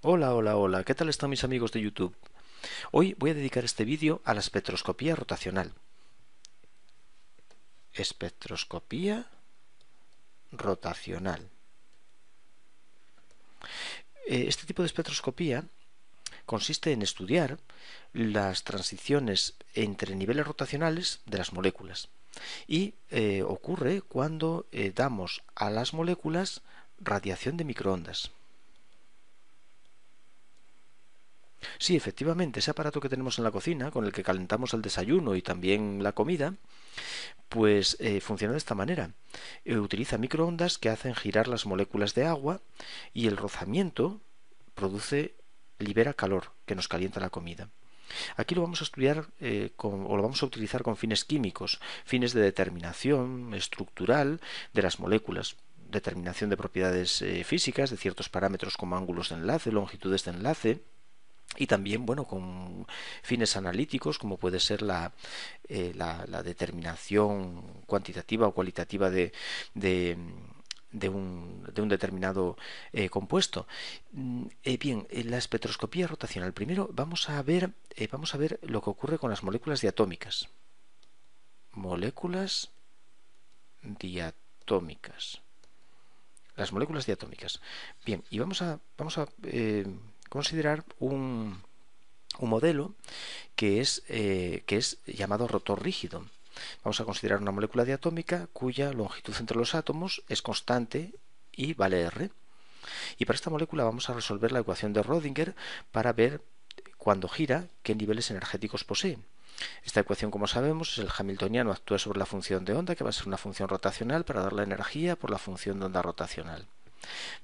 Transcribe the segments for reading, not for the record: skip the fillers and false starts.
Hola, hola, hola, ¿qué tal están mis amigos de YouTube? Hoy voy a dedicar este vídeo a la espectroscopía rotacional. Espectroscopía rotacional. Este tipo de espectroscopía consiste en estudiar las transiciones entre niveles rotacionales de las moléculas y ocurre cuando damos a las moléculas radiación de microondas. Sí, efectivamente, ese aparato que tenemos en la cocina, con el que calentamos el desayuno y también la comida, pues funciona de esta manera. Utiliza microondas que hacen girar las moléculas de agua y el rozamiento libera calor que nos calienta la comida. Aquí lo vamos a estudiar o lo vamos a utilizar con fines químicos, fines de determinación estructural de las moléculas, determinación de propiedades físicas, de ciertos parámetros como ángulos de enlace, longitudes de enlace, y también, bueno, con fines analíticos, como puede ser la determinación cuantitativa o cualitativa de un determinado compuesto. Bien, en la espectroscopía rotacional, primero vamos a ver lo que ocurre con las moléculas diatómicas. Moléculas diatómicas. Las moléculas diatómicas. Bien, y vamos a considerar un modelo que es llamado rotor rígido. Vamos a considerar una molécula diatómica cuya longitud entre los átomos es constante y vale R. Y para esta molécula vamos a resolver la ecuación de Rödinger para ver cuando gira qué niveles energéticos posee. Esta ecuación, como sabemos, es el hamiltoniano, actúa sobre la función de onda, que va a ser una función rotacional para dar la energía por la función de onda rotacional.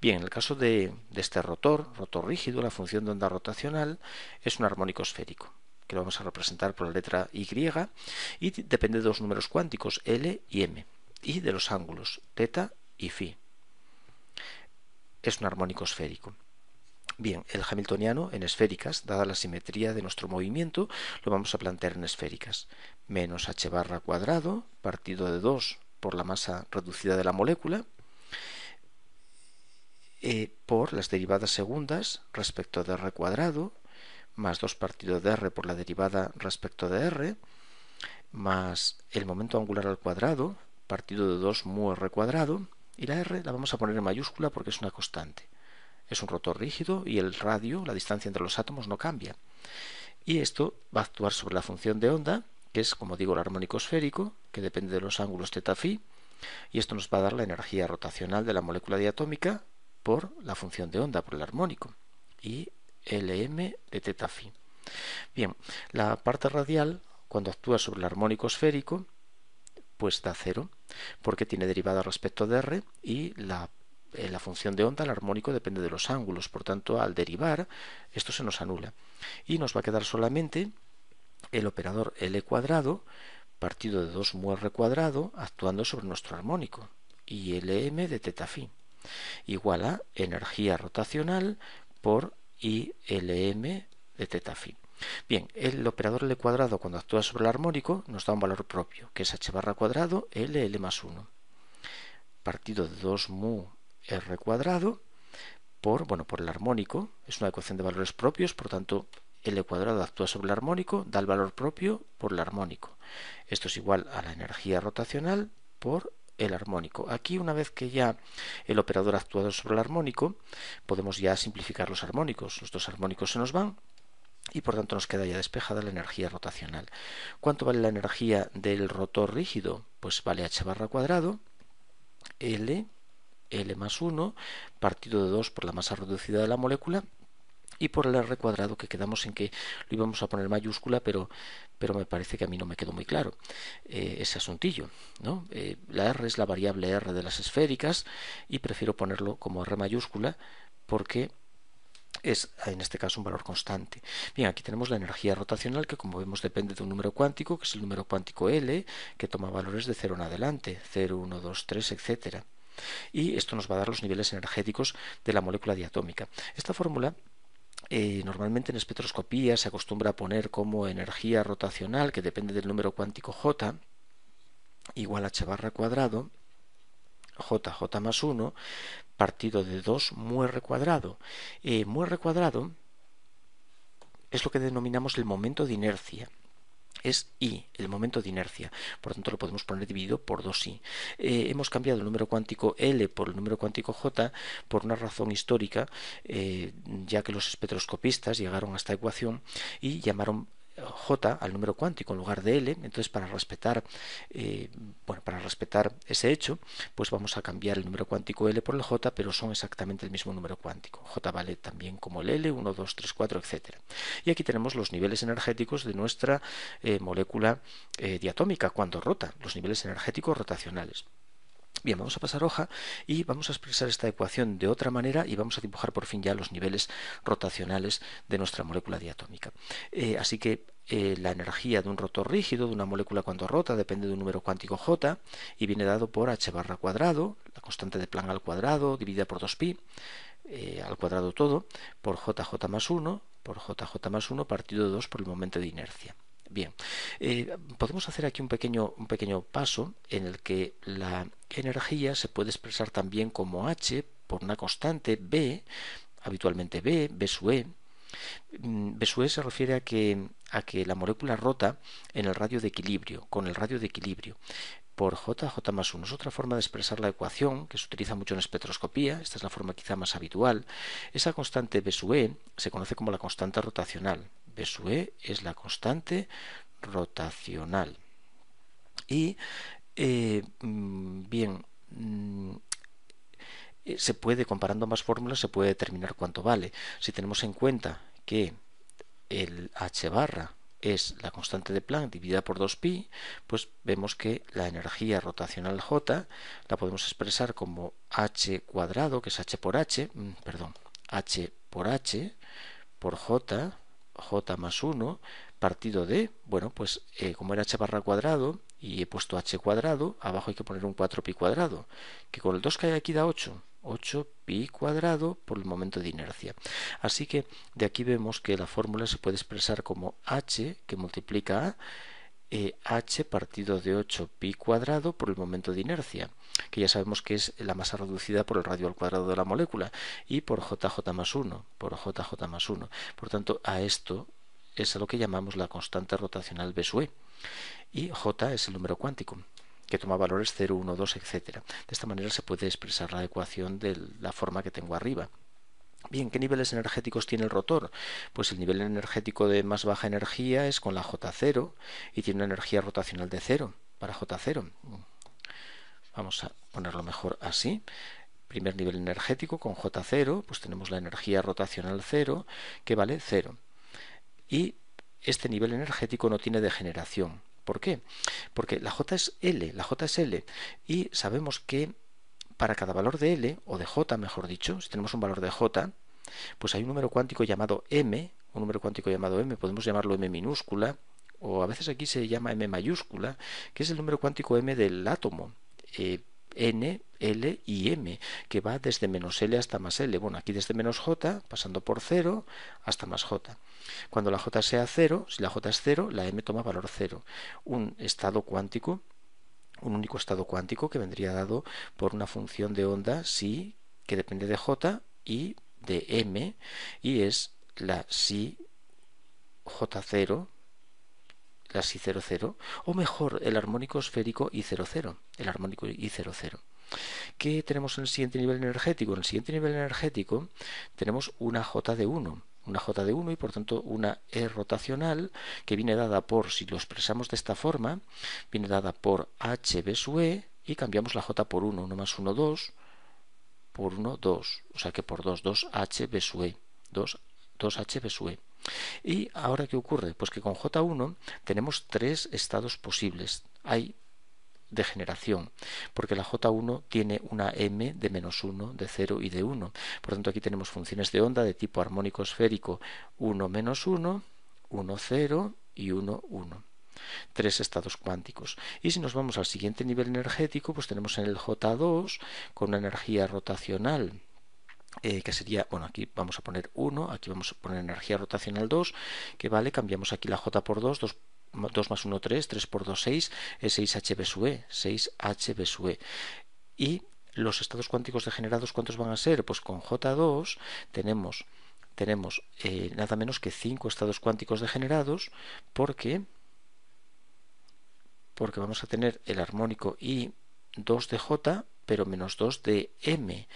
Bien, en el caso de este rotor rígido, la función de onda rotacional es un armónico esférico, que lo vamos a representar por la letra Y, y depende de dos números cuánticos, L y M, y de los ángulos, teta y phi. Es un armónico esférico. Bien, el hamiltoniano en esféricas, dada la simetría de nuestro movimiento, lo vamos a plantear en esféricas. Menos h barra cuadrado, partido de 2 por la masa reducida de la molécula, por las derivadas segundas respecto de r cuadrado, más 2 partido de r por la derivada respecto de r, más el momento angular al cuadrado, partido de 2 mu r cuadrado, y la r la vamos a poner en mayúscula porque es una constante. Es un rotor rígido y el radio, la distancia entre los átomos, no cambia. Y esto va a actuar sobre la función de onda, que es, como digo, el armónico esférico, que depende de los ángulos θ phi, y esto nos va a dar la energía rotacional de la molécula diatómica por la función de onda, por el armónico, y Lm de θ phi. Bien, la parte radial, cuando actúa sobre el armónico esférico, pues da cero, porque tiene derivada respecto de r y la función de onda, el armónico, depende de los ángulos. Por tanto, al derivar, esto se nos anula. Y nos va a quedar solamente el operador L cuadrado partido de 2 mu r cuadrado actuando sobre nuestro armónico y Lm de θ phi igual a energía rotacional por ILm de θ phi. Bien, el operador L cuadrado cuando actúa sobre el armónico nos da un valor propio, que es h barra cuadrado L más 1, partido de 2 mu r cuadrado por el armónico, es una ecuación de valores propios, por tanto L cuadrado actúa sobre el armónico, da el valor propio por el armónico. Esto es igual a la energía rotacional por el armónico. Aquí, una vez que ya el operador ha actuado sobre el armónico, podemos ya simplificar los armónicos. Los dos armónicos se nos van y por tanto nos queda ya despejada la energía rotacional. ¿Cuánto vale la energía del rotor rígido? Pues vale h barra cuadrado L más 1 partido de 2 por la masa reducida de la molécula y por el r cuadrado, que quedamos en que lo íbamos a poner mayúscula, pero me parece que a mí no me quedó muy claro ese asuntillo, ¿no? La r es la variable r de las esféricas y prefiero ponerlo como r mayúscula porque es en este caso un valor constante. Bien, aquí tenemos la energía rotacional que, como vemos, depende de un número cuántico, que es el número cuántico L, que toma valores de 0 en adelante, 0, 1, 2, 3, etcétera. Y esto nos va a dar los niveles energéticos de la molécula diatómica. Esta fórmula normalmente en espectroscopía se acostumbra a poner como energía rotacional, que depende del número cuántico J, igual h barra cuadrado J más 1 partido de 2 mu r cuadrado. Mu r cuadrado es lo que denominamos el momento de inercia. Es I, el momento de inercia. Por lo tanto, lo podemos poner dividido por 2I. Hemos cambiado el número cuántico L por el número cuántico J por una razón histórica, ya que los espectroscopistas llegaron a esta ecuación y llamaron J al número cuántico en lugar de L. Entonces, para respetar ese hecho, pues vamos a cambiar el número cuántico L por el J, pero son exactamente el mismo número cuántico. J vale también como el L, 1, 2, 3, 4, etc. Y aquí tenemos los niveles energéticos de nuestra molécula diatómica cuando rota, los niveles energéticos rotacionales. Bien, vamos a pasar hoja y vamos a expresar esta ecuación de otra manera y vamos a dibujar por fin ya los niveles rotacionales de nuestra molécula diatómica. Así que la energía de un rotor rígido, de una molécula cuando rota, depende de un número cuántico J y viene dado por h barra cuadrado, la constante de Planck al cuadrado, dividida por 2pi, al cuadrado todo, por jj más 1, por jj más 1 partido de 2 por el momento de inercia. Bien, podemos hacer aquí un pequeño paso en el que la energía se puede expresar también como h por una constante b, habitualmente b sub e. B sub e se refiere a que la molécula rota en el radio de equilibrio, con el radio de equilibrio por j más 1. Es otra forma de expresar la ecuación que se utiliza mucho en espectroscopía. Esta es la forma quizá más habitual. Esa constante B sub e se conoce como la constante rotacional. B sub e es la constante rotacional. Y se puede, comparando ambas fórmulas, se puede determinar cuánto vale. Si tenemos en cuenta que el h barra es la constante de Planck dividida por 2pi, pues vemos que la energía rotacional J la podemos expresar como h cuadrado, que es h por h por J más 1, partido de, como era h barra cuadrado y he puesto h cuadrado, abajo hay que poner un 4pi cuadrado, que con el 2 que hay aquí da 8 pi cuadrado por el momento de inercia. Así que de aquí vemos que la fórmula se puede expresar como h que multiplica a h partido de 8 pi cuadrado por el momento de inercia, que ya sabemos que es la masa reducida por el radio al cuadrado de la molécula, y por jj más 1, Por tanto, a esto es a lo que llamamos la constante rotacional B sub e, y j es el número cuántico que toma valores 0, 1, 2, etc. De esta manera se puede expresar la ecuación de la forma que tengo arriba. Bien, ¿qué niveles energéticos tiene el rotor? Pues el nivel energético de más baja energía es con la J0 y tiene una energía rotacional de 0 para J0. Vamos a ponerlo mejor así. Primer nivel energético con J0, pues tenemos la energía rotacional 0 que vale 0. Y este nivel energético no tiene degeneración. ¿Por qué? Porque la J es L, y sabemos que para cada valor de L, o de J mejor dicho, si tenemos un valor de J, pues hay un número cuántico llamado M, podemos llamarlo M minúscula, o a veces aquí se llama M mayúscula, que es el número cuántico M del átomo, N, L y M, que va desde menos L hasta más L. Bueno, aquí desde menos J, pasando por 0 hasta más J. Cuando la J sea 0, si la J es 0, la M toma valor 0. Un único estado cuántico que vendría dado por una función de onda psi que depende de J y de M, y es la psi J0, la psi 00, o mejor, el armónico esférico I00, ¿Qué tenemos en el siguiente nivel energético? En el siguiente nivel energético tenemos una J de 1, y por tanto una E rotacional que viene dada por, si lo expresamos de esta forma, viene dada por HB sub E y cambiamos la J por 1 más 1, 2, por 1, 2, o sea que por 2, 2HB sub E, 2HB sub E. ¿Y ahora qué ocurre? Pues que con J1 tenemos tres estados posibles. Hay degeneración, porque la J1 tiene una M de menos 1, de 0 y de 1. Por tanto, aquí tenemos funciones de onda de tipo armónico esférico 1 menos 1, 1, 0 y 1, 1. Tres estados cuánticos. Y si nos vamos al siguiente nivel energético, pues tenemos en el J2 con una energía rotacional que sería, aquí vamos a poner 1, aquí vamos a poner energía rotacional 2, que vale, cambiamos aquí la J por 2, 2 más 1, 3, 3 por 2, 6, es 6HB sub E, 6HB sub E. Y los estados cuánticos degenerados, ¿cuántos van a ser? Pues con J2 tenemos nada menos que 5 estados cuánticos degenerados, porque vamos a tener el armónico I2 de J, pero menos 2 de M,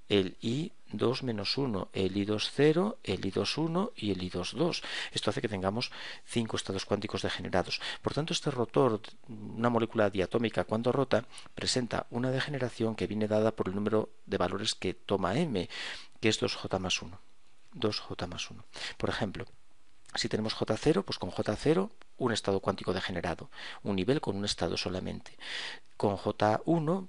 el I2 menos 1, el I2 0, el I2 1 y el I2 2. Esto hace que tengamos 5 estados cuánticos degenerados. Por tanto, este rotor, una molécula diatómica, cuando rota, presenta una degeneración que viene dada por el número de valores que toma M, que es 2J más 1. 2J más 1. Por ejemplo, si tenemos J0, pues con J0 un estado cuántico degenerado, un nivel con un estado solamente. Con J1,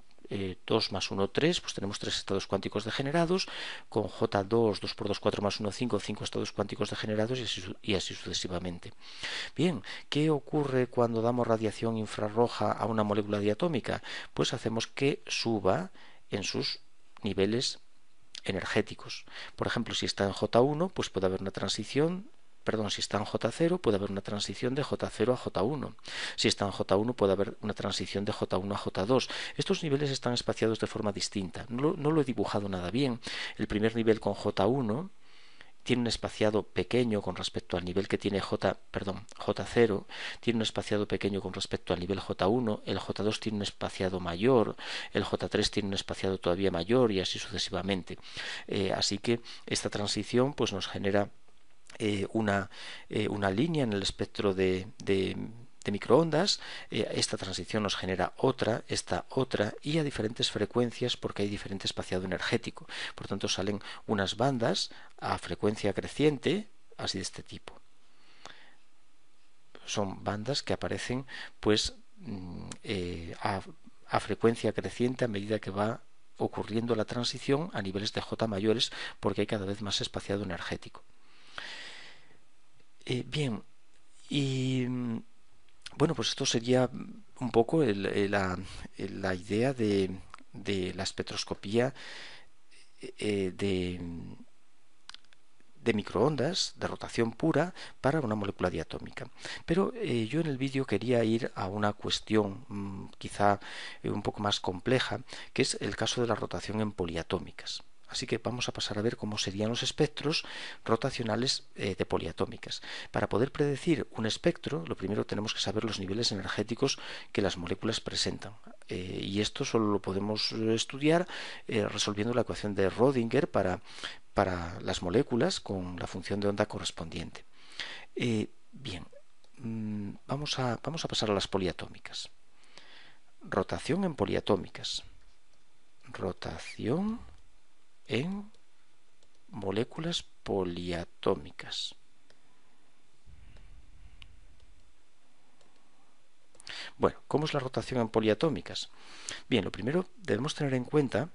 2 más 1, 3, pues tenemos 3 estados cuánticos degenerados. Con J2, 2 por 2, 4 más 1, 5, 5 estados cuánticos degenerados y así sucesivamente. Bien, ¿qué ocurre cuando damos radiación infrarroja a una molécula diatómica? Pues hacemos que suba en sus niveles energéticos. Por ejemplo, si está en J1, pues puede haber una transición. Perdón, si está en J0 puede haber una transición de J0 a J1. Si está en J1 puede haber una transición de J1 a J2. Estos niveles están espaciados de forma distinta. No lo he dibujado nada bien. El primer nivel con J1 tiene un espaciado pequeño con respecto al nivel que tiene J0, tiene un espaciado pequeño con respecto al nivel J1, el J2 tiene un espaciado mayor, el J3 tiene un espaciado todavía mayor y así sucesivamente. Así que esta transición pues nos genera una línea en el espectro de microondas. Esta transición nos genera esta otra y a diferentes frecuencias porque hay diferente espaciado energético. Por tanto salen unas bandas a frecuencia creciente, así de este tipo. Son bandas que aparecen pues a frecuencia creciente a medida que va ocurriendo la transición a niveles de J mayores porque hay cada vez más espaciado energético. Bien, y bueno, pues esto sería un poco la idea de la espectroscopía de microondas, de rotación pura, para una molécula diatómica. Pero yo en el vídeo quería ir a una cuestión quizá un poco más compleja, que es el caso de la rotación en poliatómicas. Así que vamos a pasar a ver cómo serían los espectros rotacionales de poliatómicas. Para poder predecir un espectro, lo primero tenemos que saber los niveles energéticos que las moléculas presentan. Y esto solo lo podemos estudiar resolviendo la ecuación de Rödinger para las moléculas con la función de onda correspondiente. Bien, vamos a pasar a las poliatómicas. Rotación en poliatómicas. Rotación en moléculas poliatómicas. Bueno, ¿cómo es la rotación en poliatómicas? Bien, lo primero debemos tener en cuenta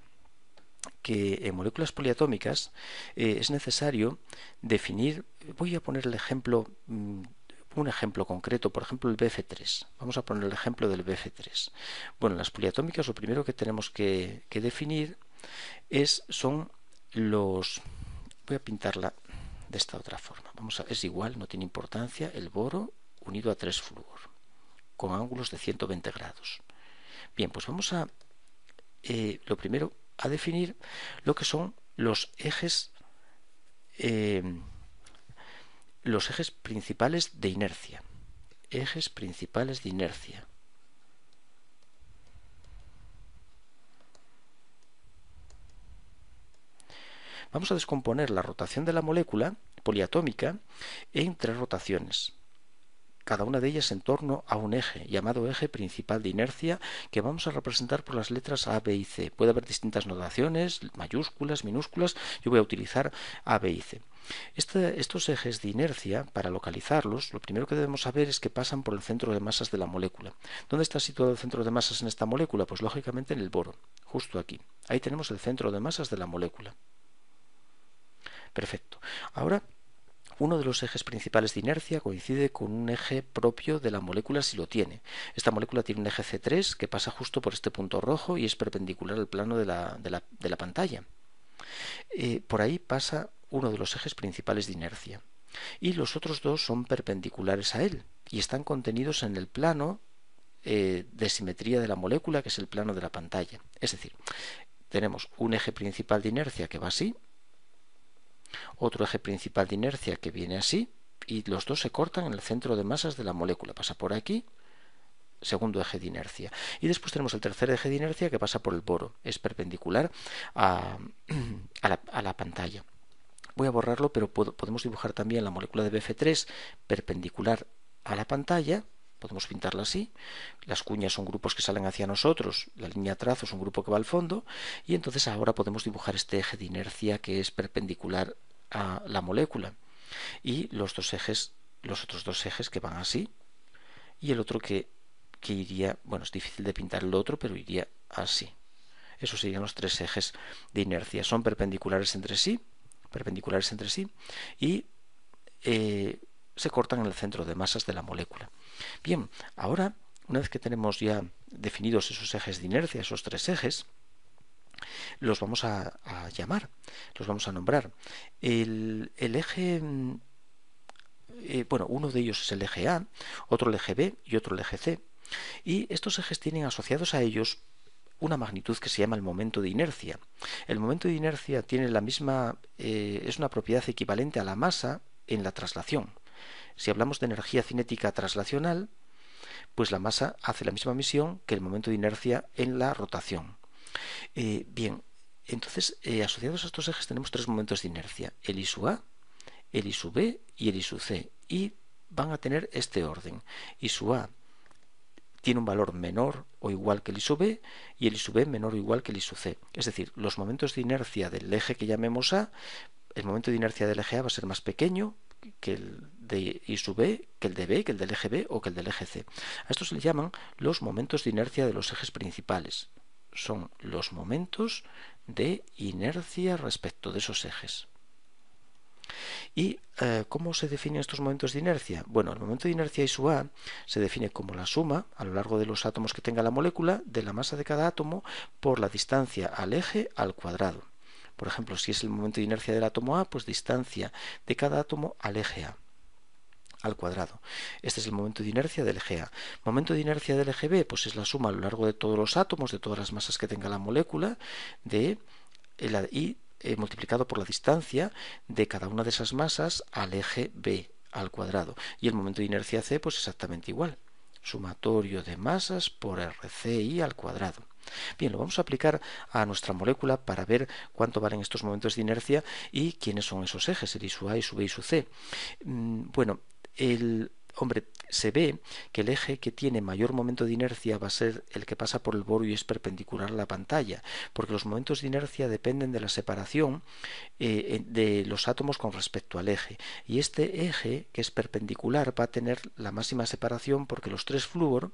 que en moléculas poliatómicas es necesario definir, voy a poner el ejemplo, un ejemplo concreto, por ejemplo el BF3. Vamos a poner el ejemplo del BF3. Bueno, en las poliatómicas lo primero que tenemos que definir son los... Voy a pintarla de esta otra forma. Es igual, no tiene importancia, el boro unido a 3-flúor, con ángulos de 120 grados. Bien, pues vamos a... lo primero a definir lo que son los ejes principales de inercia. Ejes principales de inercia. Vamos a descomponer la rotación de la molécula poliatómica en 3 rotaciones, cada una de ellas en torno a un eje, llamado eje principal de inercia, que vamos a representar por las letras A, B y C. Puede haber distintas notaciones, mayúsculas, minúsculas, yo voy a utilizar A, B y C. Estos ejes de inercia, para localizarlos, lo primero que debemos saber es que pasan por el centro de masas de la molécula. ¿Dónde está situado el centro de masas en esta molécula? Pues lógicamente en el boro, justo aquí. Ahí tenemos el centro de masas de la molécula. Perfecto. Ahora, uno de los ejes principales de inercia coincide con un eje propio de la molécula si lo tiene. Esta molécula tiene un eje C3 que pasa justo por este punto rojo y es perpendicular al plano de la pantalla. Por ahí pasa uno de los ejes principales de inercia. Y los otros dos son perpendiculares a él y están contenidos en el plano de simetría de la molécula, que es el plano de la pantalla. Es decir, tenemos un eje principal de inercia que va así, otro eje principal de inercia que viene así, y los dos se cortan en el centro de masas de la molécula. Pasa por aquí, segundo eje de inercia. Y después tenemos el tercer eje de inercia que pasa por el boro. Es perpendicular a la pantalla. Voy a borrarlo, pero podemos dibujar también la molécula de Bf3 perpendicular a la pantalla. Podemos pintarla así. Las cuñas son grupos que salen hacia nosotros, la línea trazo es un grupo que va al fondo, y entonces ahora podemos dibujar este eje de inercia que es perpendicular a la molécula. Y los otros dos ejes que van así, y el otro que iría, bueno, es difícil de pintar el otro, pero iría así. Esos serían los tres ejes de inercia. Son perpendiculares entre sí y se cortan en el centro de masas de la molécula. Bien, ahora, una vez que tenemos ya definidos esos ejes de inercia, esos tres ejes, los vamos a llamar, los vamos a nombrar. El eje, bueno, uno de ellos es el eje A, otro el eje B y otro el eje C. Y estos ejes tienen asociados a ellos una magnitud que se llama el momento de inercia. El momento de inercia tiene la misma, es una propiedad equivalente a la masa en la traslación. Si hablamos de energía cinética traslacional, pues la masa hace la misma misión que el momento de inercia en la rotación. Bien, entonces asociados a estos ejes tenemos tres momentos de inercia: el I sub A, el I sub B y el I sub C, y van a tener este orden. I sub A tiene un valor menor o igual que el I sub B y el I sub B menor o igual que el I sub C. Es decir, los momentos de inercia del eje que llamemos A, el momento de inercia del eje A va a ser más pequeño que el de I sub B, que el de B, que el del eje B o que el del eje C. A estos se le llaman los momentos de inercia de los ejes principales. Son los momentos de inercia respecto de esos ejes. ¿Y cómo se definen estos momentos de inercia? Bueno, el momento de inercia I sub A se define como la suma a lo largo de los átomos que tenga la molécula de la masa de cada átomo por la distancia al eje al cuadrado. Por ejemplo, si es el momento de inercia del átomo A, pues distancia de cada átomo al eje A al cuadrado. Este es el momento de inercia del eje A. Momento de inercia del eje B, pues es la suma a lo largo de todos los átomos, de todas las masas que tenga la molécula, multiplicado por la distancia de cada una de esas masas al eje B al cuadrado. Y el momento de inercia C, pues exactamente igual. Sumatorio de masas por RCI al cuadrado. Bien, lo vamos a aplicar a nuestra molécula para ver cuánto valen estos momentos de inercia y quiénes son esos ejes, el I sub A, I sub B y sub C. Bueno, se ve que el eje que tiene mayor momento de inercia va a ser el que pasa por el boro y es perpendicular a la pantalla, porque los momentos de inercia dependen de la separación de los átomos con respecto al eje. Y este eje, que es perpendicular, va a tener la máxima separación porque los tres flúor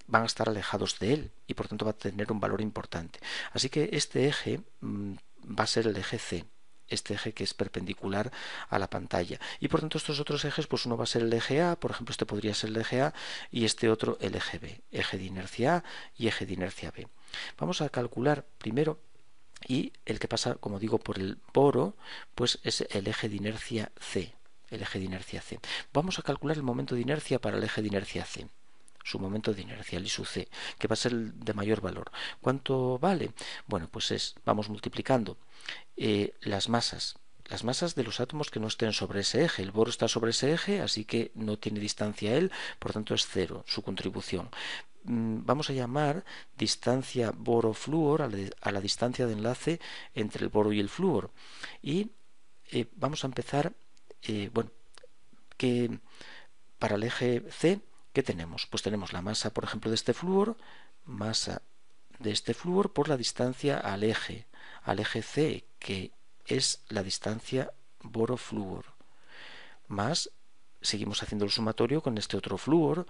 van a estar alejados de él y por tanto va a tener un valor importante. Así que este eje va a ser el eje C, este eje que es perpendicular a la pantalla, y por tanto estos otros ejes, pues uno va a ser el eje A, por ejemplo este podría ser el eje A, y este otro el eje B, eje de inercia A y eje de inercia B. Vamos a calcular primero, y el que pasa, como digo, por el boro, pues es el eje de inercia C, el eje de inercia C. Vamos a calcular el momento de inercia para el eje de inercia C, su momento de inercia, el I sub C, que va a ser el de mayor valor. ¿Cuánto vale? Bueno, pues vamos multiplicando las masas de los átomos que no estén sobre ese eje. El boro está sobre ese eje, así que no tiene distancia a él, por tanto es cero su contribución. Vamos a llamar distancia boro-flúor a la distancia de enlace entre el boro y el flúor. Y vamos a empezar, bueno, que para el eje C, ¿qué tenemos? Pues tenemos la masa, por ejemplo, de este flúor, masa de este flúor por la distancia al eje C, que es la distancia boro-flúor, más, seguimos haciendo el sumatorio con este otro flúor,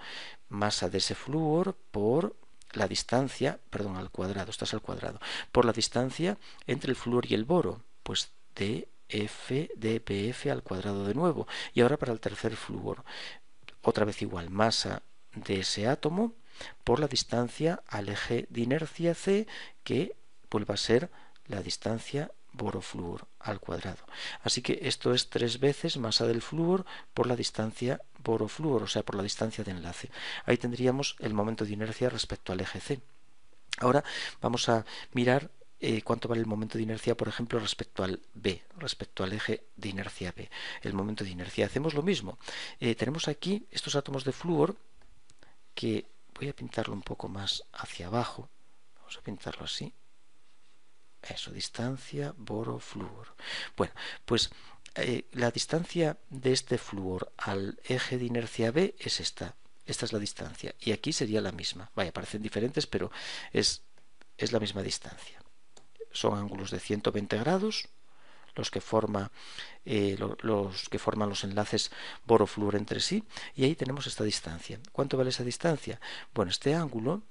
masa de ese flúor por la distancia, perdón, al cuadrado, esto es al cuadrado, por la distancia entre el flúor y el boro, pues dF al cuadrado de nuevo. Y ahora para el tercer flúor, otra vez igual, masa de ese átomo por la distancia al eje de inercia C, que vuelva a ser la distancia boro-flúor al cuadrado. Así que esto es 3 veces masa del flúor por la distancia boro-flúor, o sea, por la distancia de enlace. Ahí tendríamos el momento de inercia respecto al eje C. Ahora vamos a mirar cuánto vale el momento de inercia, por ejemplo, respecto al B, respecto al eje de inercia B. El momento de inercia. Hacemos lo mismo. Tenemos aquí estos átomos de flúor que voy a pintarlo un poco más hacia abajo. Vamos a pintarlo así. Eso, distancia, boro, flúor. Bueno, pues la distancia de este flúor al eje de inercia B es esta. Esta es la distancia. Y aquí sería la misma. Vaya, parecen diferentes, pero es la misma distancia. Son ángulos de 120 grados los que forman los enlaces boro-flúor entre sí, y ahí tenemos esta distancia. ¿Cuánto vale esa distancia? Bueno, este ángulo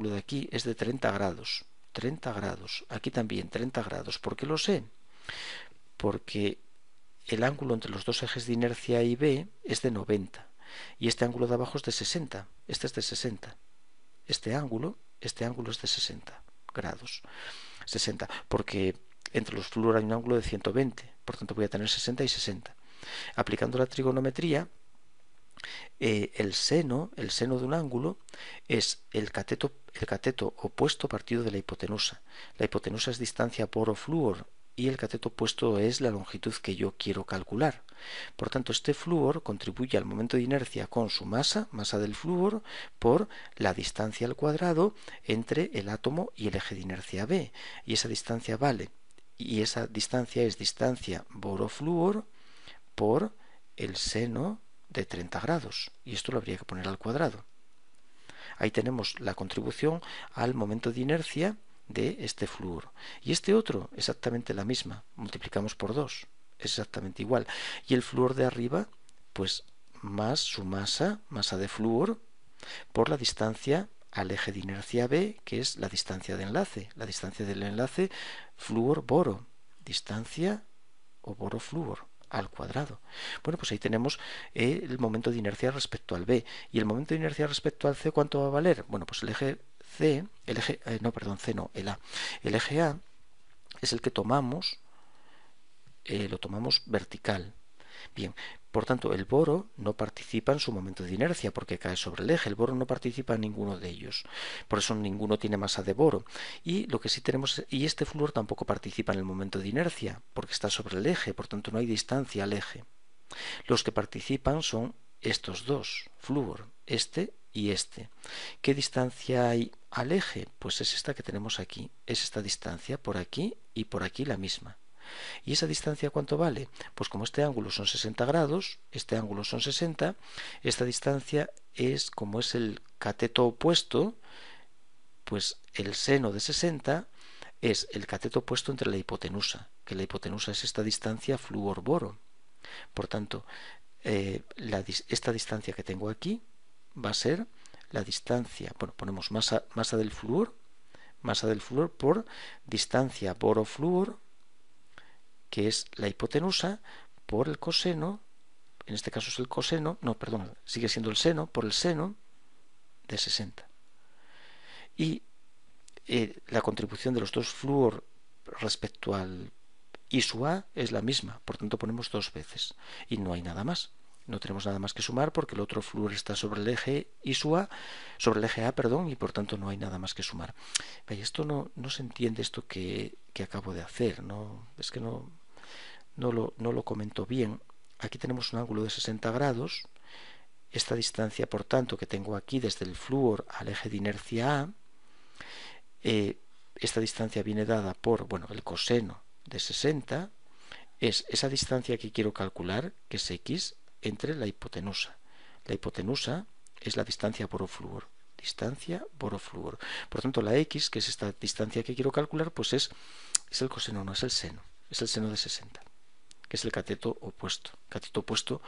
de aquí es de 30 grados. 30 grados. Aquí también 30 grados. ¿Por qué lo sé? Porque el ángulo entre los dos ejes de inercia A y B es de 90 y este ángulo de abajo es de 60. Este es de 60. Este ángulo es de 60 grados. 60, porque entre los flúor hay un ángulo de 120, por tanto voy a tener 60 y 60. Aplicando la trigonometría, el seno de un ángulo es el cateto opuesto partido de la hipotenusa. La hipotenusa es distancia boro-flúor y el cateto opuesto es la longitud que yo quiero calcular. Por tanto, este flúor contribuye al momento de inercia con su masa del flúor, por la distancia al cuadrado entre el átomo y el eje de inercia B. Y esa distancia vale, y esa distancia es distancia boro-flúor por el seno de 30 grados. Y esto lo habría que poner al cuadrado. Ahí tenemos la contribución al momento de inercia de este flúor. Y este otro, exactamente la misma. Multiplicamos por 2. Es exactamente igual. Y el flúor de arriba, pues más su masa de flúor, por la distancia al eje de inercia B, que es la distancia de enlace. La distancia del enlace flúor-boro. Distancia o boro-flúor al cuadrado. Bueno, pues ahí tenemos el momento de inercia respecto al B. ¿Y el momento de inercia respecto al C cuánto va a valer? Bueno, pues el eje C, el A. El eje A es el que tomamos, lo tomamos vertical. Bien, por tanto, el boro no participa en su momento de inercia porque cae sobre el eje. El boro no participa en ninguno de ellos. Por eso ninguno tiene masa de boro. Y lo que sí tenemos, y este flúor tampoco participa en el momento de inercia porque está sobre el eje, por tanto no hay distancia al eje. Los que participan son estos dos, flúor, este y este. ¿Qué distancia hay al eje? Pues es esta que tenemos aquí. Es esta distancia por aquí y por aquí la misma. ¿Y esa distancia cuánto vale? Pues como este ángulo son 60 grados, este ángulo son 60, esta distancia es, como es el cateto opuesto, pues el seno de 60 es el cateto opuesto entre la hipotenusa, que la hipotenusa es esta distancia flúor-boro. Por tanto, esta distancia que tengo aquí va a ser la distancia, bueno, ponemos masa del flúor por distancia boro-flúor, que es la hipotenusa, por el coseno, en este caso es el coseno, no, perdón, sigue siendo el seno, por el seno de 60. Y la contribución de los dos flúor respecto al I sub A es la misma, por tanto ponemos dos veces. Y no hay nada más. No tenemos nada más que sumar porque el otro flúor está sobre el eje I sub A, sobre el eje A, perdón, y por tanto no hay nada más que sumar. Vaya, esto no se entiende, esto que acabo de hacer, ¿no? Es que no lo comento bien. Aquí tenemos un ángulo de 60 grados. Esta distancia, por tanto, que tengo aquí desde el flúor al eje de inercia A, esta distancia viene dada por, bueno, el coseno de 60, es esa distancia que quiero calcular, que es x, entre la hipotenusa. La hipotenusa es la distancia boro-flúor. Distancia boro-flúor. Por tanto, la x, que es esta distancia que quiero calcular, pues es el coseno, no es el seno. Es el seno de 60, que es el cateto opuesto. Cateto opuesto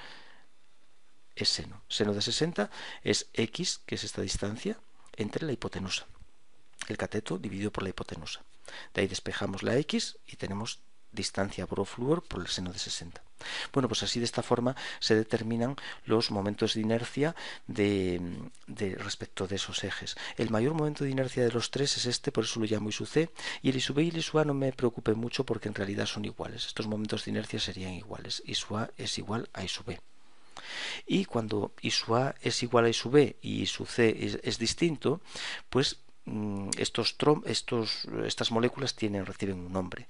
es seno. Seno de 60 es x, que es esta distancia, entre la hipotenusa. El cateto dividido por la hipotenusa. De ahí despejamos la x y tenemos distancia boro-flúor por el seno de 60. Bueno, pues así, de esta forma se determinan los momentos de inercia respecto de esos ejes. El mayor momento de inercia de los tres es este, por eso lo llamo I sub C, y el I sub B y el I sub A no me preocupe mucho porque en realidad son iguales. Estos momentos de inercia serían iguales. I sub A es igual a I sub B. Y cuando I sub A es igual a I sub B y I sub C es distinto, pues estas moléculas reciben un nombre.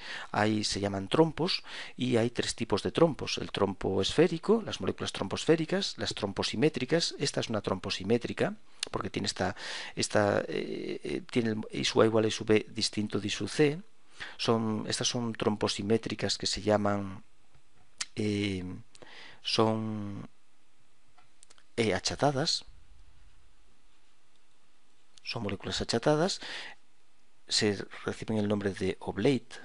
Se llaman trompos y hay tres tipos de trompos. El trompo esférico, las moléculas tromposféricas, las tromposimétricas. Esta es una tromposimétrica porque tiene tiene el I sub A igual a I sub B distinto de I sub C. Estas son tromposimétricas que se llaman achatadas. Son moléculas achatadas, se reciben el nombre de oblate,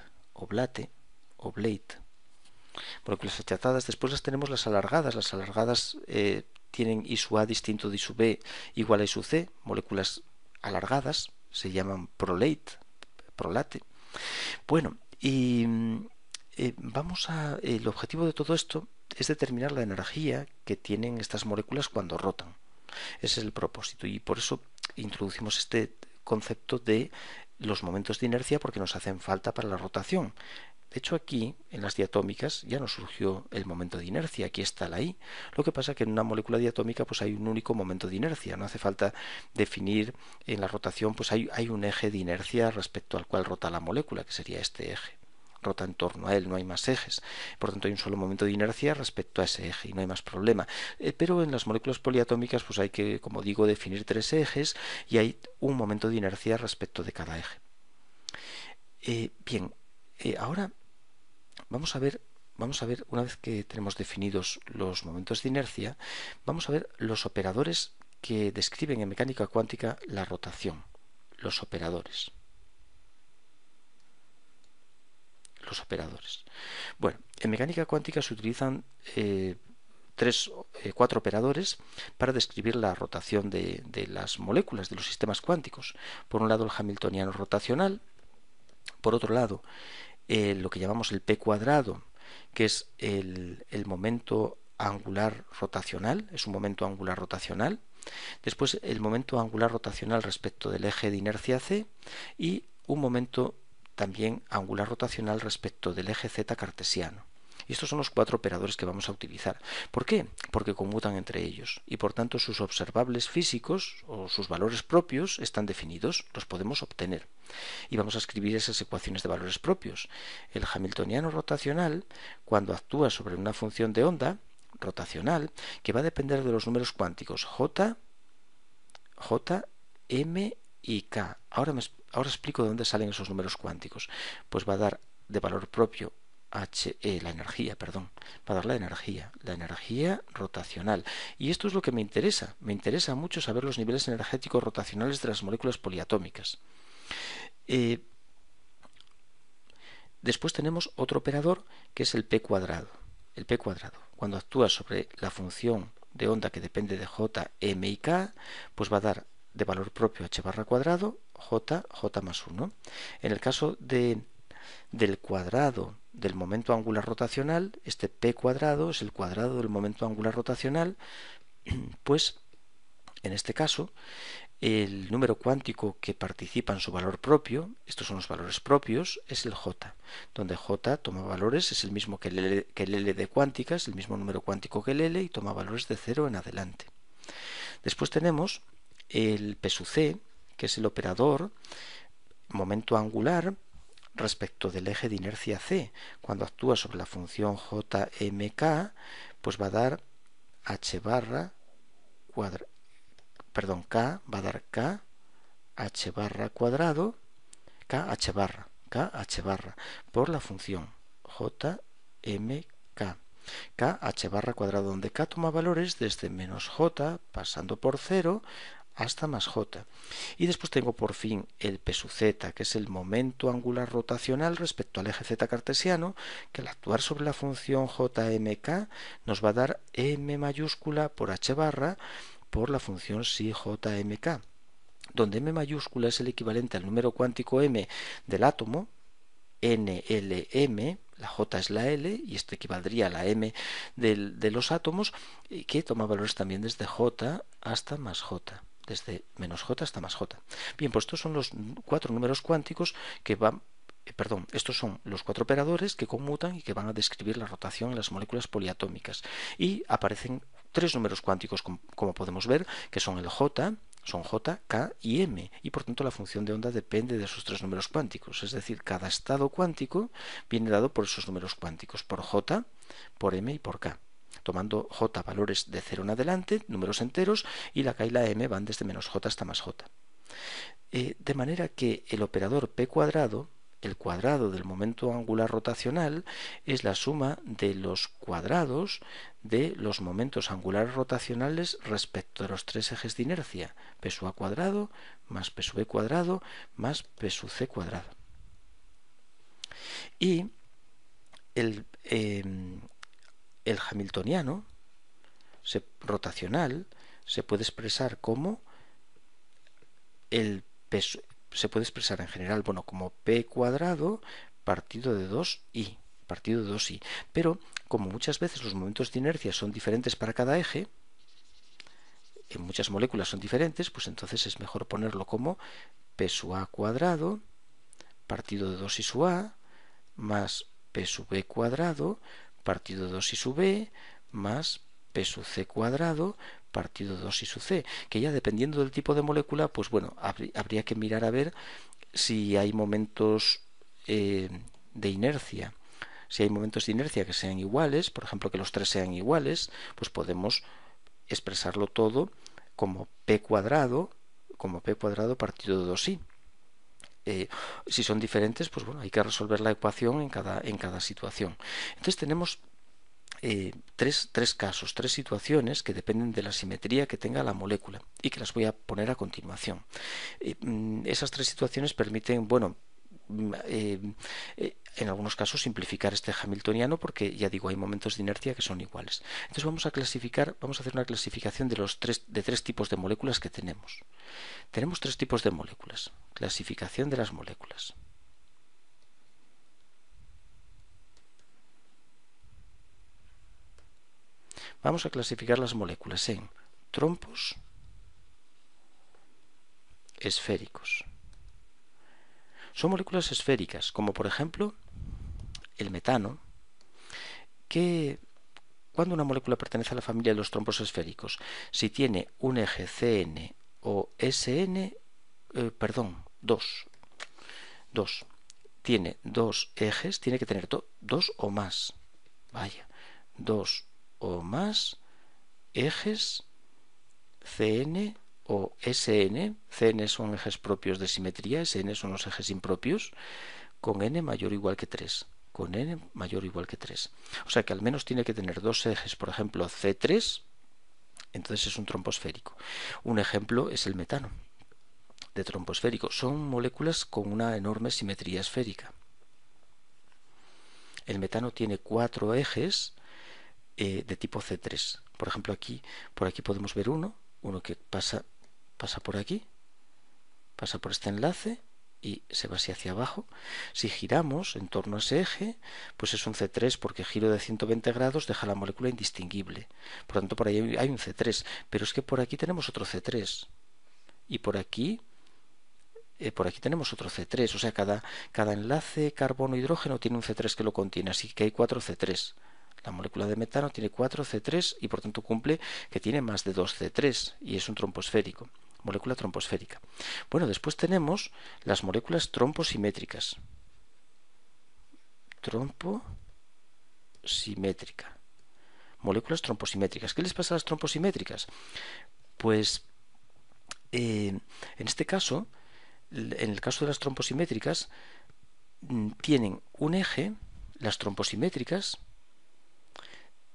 moléculas achatadas. Después tenemos las alargadas. Las alargadas tienen I sub A distinto de I sub B igual a I sub C, moléculas alargadas, se llaman prolate. Bueno, y el objetivo de todo esto es determinar la energía que tienen estas moléculas cuando rotan. Ese es el propósito y por eso introducimos este concepto de los momentos de inercia, porque nos hacen falta para la rotación. De hecho, aquí en las diatómicas ya no surgió el momento de inercia, aquí está la I. Lo que pasa es que en una molécula diatómica pues hay un único momento de inercia, no hace falta definir en la rotación, pues hay un eje de inercia respecto al cual rota la molécula, que sería este eje. Rota en torno a él, no hay más ejes. Por tanto, hay un solo momento de inercia respecto a ese eje y no hay más problema. Pero en las moléculas poliatómicas pues hay que, como digo, definir tres ejes y hay un momento de inercia respecto de cada eje. Bien, ahora vamos a ver, una vez que tenemos definidos los momentos de inercia, vamos a ver los operadores que describen en mecánica cuántica la rotación. Los operadores. Bueno, en mecánica cuántica se utilizan cuatro operadores para describir la rotación de las moléculas, de los sistemas cuánticos. Por un lado, el hamiltoniano rotacional. Por otro lado, lo que llamamos el p cuadrado, que es el momento angular rotacional, es un momento angular rotacional. Después, el momento angular rotacional respecto del eje de inercia C y un momento también angular rotacional respecto del eje z cartesiano. Y estos son los cuatro operadores que vamos a utilizar. ¿Por qué? Porque conmutan entre ellos y por tanto sus observables físicos o sus valores propios están definidos, los podemos obtener. Y vamos a escribir esas ecuaciones de valores propios. El hamiltoniano rotacional, cuando actúa sobre una función de onda rotacional, que va a depender de los números cuánticos J, M y K. Ahora explico de dónde salen esos números cuánticos. Pues va a dar de valor propio la energía rotacional. Y esto es lo que me interesa. Me interesa mucho saber los niveles energéticos rotacionales de las moléculas poliatómicas. Después tenemos otro operador que es el p cuadrado. El p cuadrado, cuando actúa sobre la función de onda que depende de J, M y K, pues va a dar de valor propio h barra cuadrado, J más 1. En el caso del cuadrado del momento angular rotacional, este p cuadrado es el cuadrado del momento angular rotacional, pues en este caso el número cuántico que participa en su valor propio, estos son los valores propios, es el J, donde J toma valores, es el mismo que el L de cuántica, es el mismo número cuántico que el L y toma valores de 0 en adelante. Después tenemos el P sub C, que es el operador momento angular respecto del eje de inercia C. Cuando actúa sobre la función JMK, pues va a dar H barra cuadrado, K va a dar K H barra cuadrado, KH barra, por la función JMK. KH barra cuadrado, donde K toma valores desde menos J, pasando por 0, hasta más J. Y después tengo por fin el P sub Z, que es el momento angular rotacional respecto al eje Z cartesiano, que al actuar sobre la función JMK nos va a dar M mayúscula por H barra por la función psi JMK, donde M mayúscula es el equivalente al número cuántico M del átomo, NLM, la J es la L y esto equivaldría a la M de los átomos, que toma valores también desde J hasta más J, desde menos J hasta más J. Bien, pues estos son los cuatro números cuánticos que van, estos son los cuatro operadores que conmutan y que van a describir la rotación en las moléculas poliatómicas. Y aparecen tres números cuánticos, como podemos ver, que son el J, Son J, K y M, y por tanto la función de onda depende de esos tres números cuánticos. Es decir, cada estado cuántico viene dado por esos números cuánticos, por J, por M y por K. Tomando J valores de 0 en adelante, números enteros, y la K y la M van desde menos J hasta más J. De manera que el operador P cuadrado, el cuadrado del momento angular rotacional, es la suma de los cuadrados de los momentos angulares rotacionales respecto de los tres ejes de inercia, P sub A cuadrado más P sub B cuadrado más P sub C cuadrado. Y el hamiltoniano rotacional se puede expresar como se puede expresar en general, bueno, como P cuadrado partido de 2i, pero como muchas veces los momentos de inercia son diferentes para cada eje, en muchas moléculas son diferentes, pues entonces es mejor ponerlo como P sub A cuadrado partido de 2i sub A más P sub B cuadrado partido de 2i sub B más P sub C cuadrado partido de 2i sub C, que ya dependiendo del tipo de molécula, pues bueno, habría que mirar a ver si hay momentos de inercia. Si hay momentos de inercia que sean iguales, por ejemplo que los tres sean iguales, pues podemos expresarlo todo como P cuadrado partido de 2i. Si son diferentes, pues bueno, hay que resolver la ecuación en cada situación. Entonces tenemos tres casos, tres situaciones que dependen de la simetría que tenga la molécula y que las voy a poner a continuación. Esas tres situaciones permiten, bueno, en algunos casos simplificar este hamiltoniano porque ya digo hay momentos de inercia que son iguales. Entonces vamos a hacer una clasificación de tres tipos de moléculas que tenemos. Tenemos tres tipos de moléculas. Clasificación de las moléculas. Vamos a clasificar las moléculas en trompos esféricos. Son moléculas esféricas, como por ejemplo el metano, que cuando una molécula pertenece a la familia de los trompos esféricos, si tiene un eje CN o SN, tiene dos ejes, tiene que tener dos o más, dos o más ejes CN o SN. CN son ejes propios de simetría, SN son los ejes impropios, con n mayor o igual que 3. Con n mayor o igual que 3. O sea que al menos tiene que tener dos ejes, por ejemplo, C3, entonces es un trompo esférico. Un ejemplo es el metano de trompo esférico. Son moléculas con una enorme simetría esférica. El metano tiene 4 ejes de tipo C3. Por ejemplo, por aquí podemos ver uno que pasa por aquí, pasa por este enlace y se va hacia abajo. Si giramos en torno a ese eje, pues es un C3 porque giro de 120 grados deja la molécula indistinguible. Por lo tanto, por ahí hay un C3. Pero es que por aquí tenemos otro C3. Y por aquí tenemos otro C3. O sea, cada enlace carbono-hidrógeno tiene un C3 que lo contiene. Así que hay 4 C3. La molécula de metano tiene 4 C3 y por tanto cumple que tiene más de 2 C3 y es un trompo esférico. Molécula tromposférica. Bueno, después tenemos las moléculas tromposimétricas. Tromposimétrica. Moléculas tromposimétricas. ¿Qué les pasa a las tromposimétricas? Pues en este caso, en el caso de las tromposimétricas, tienen un eje, las tromposimétricas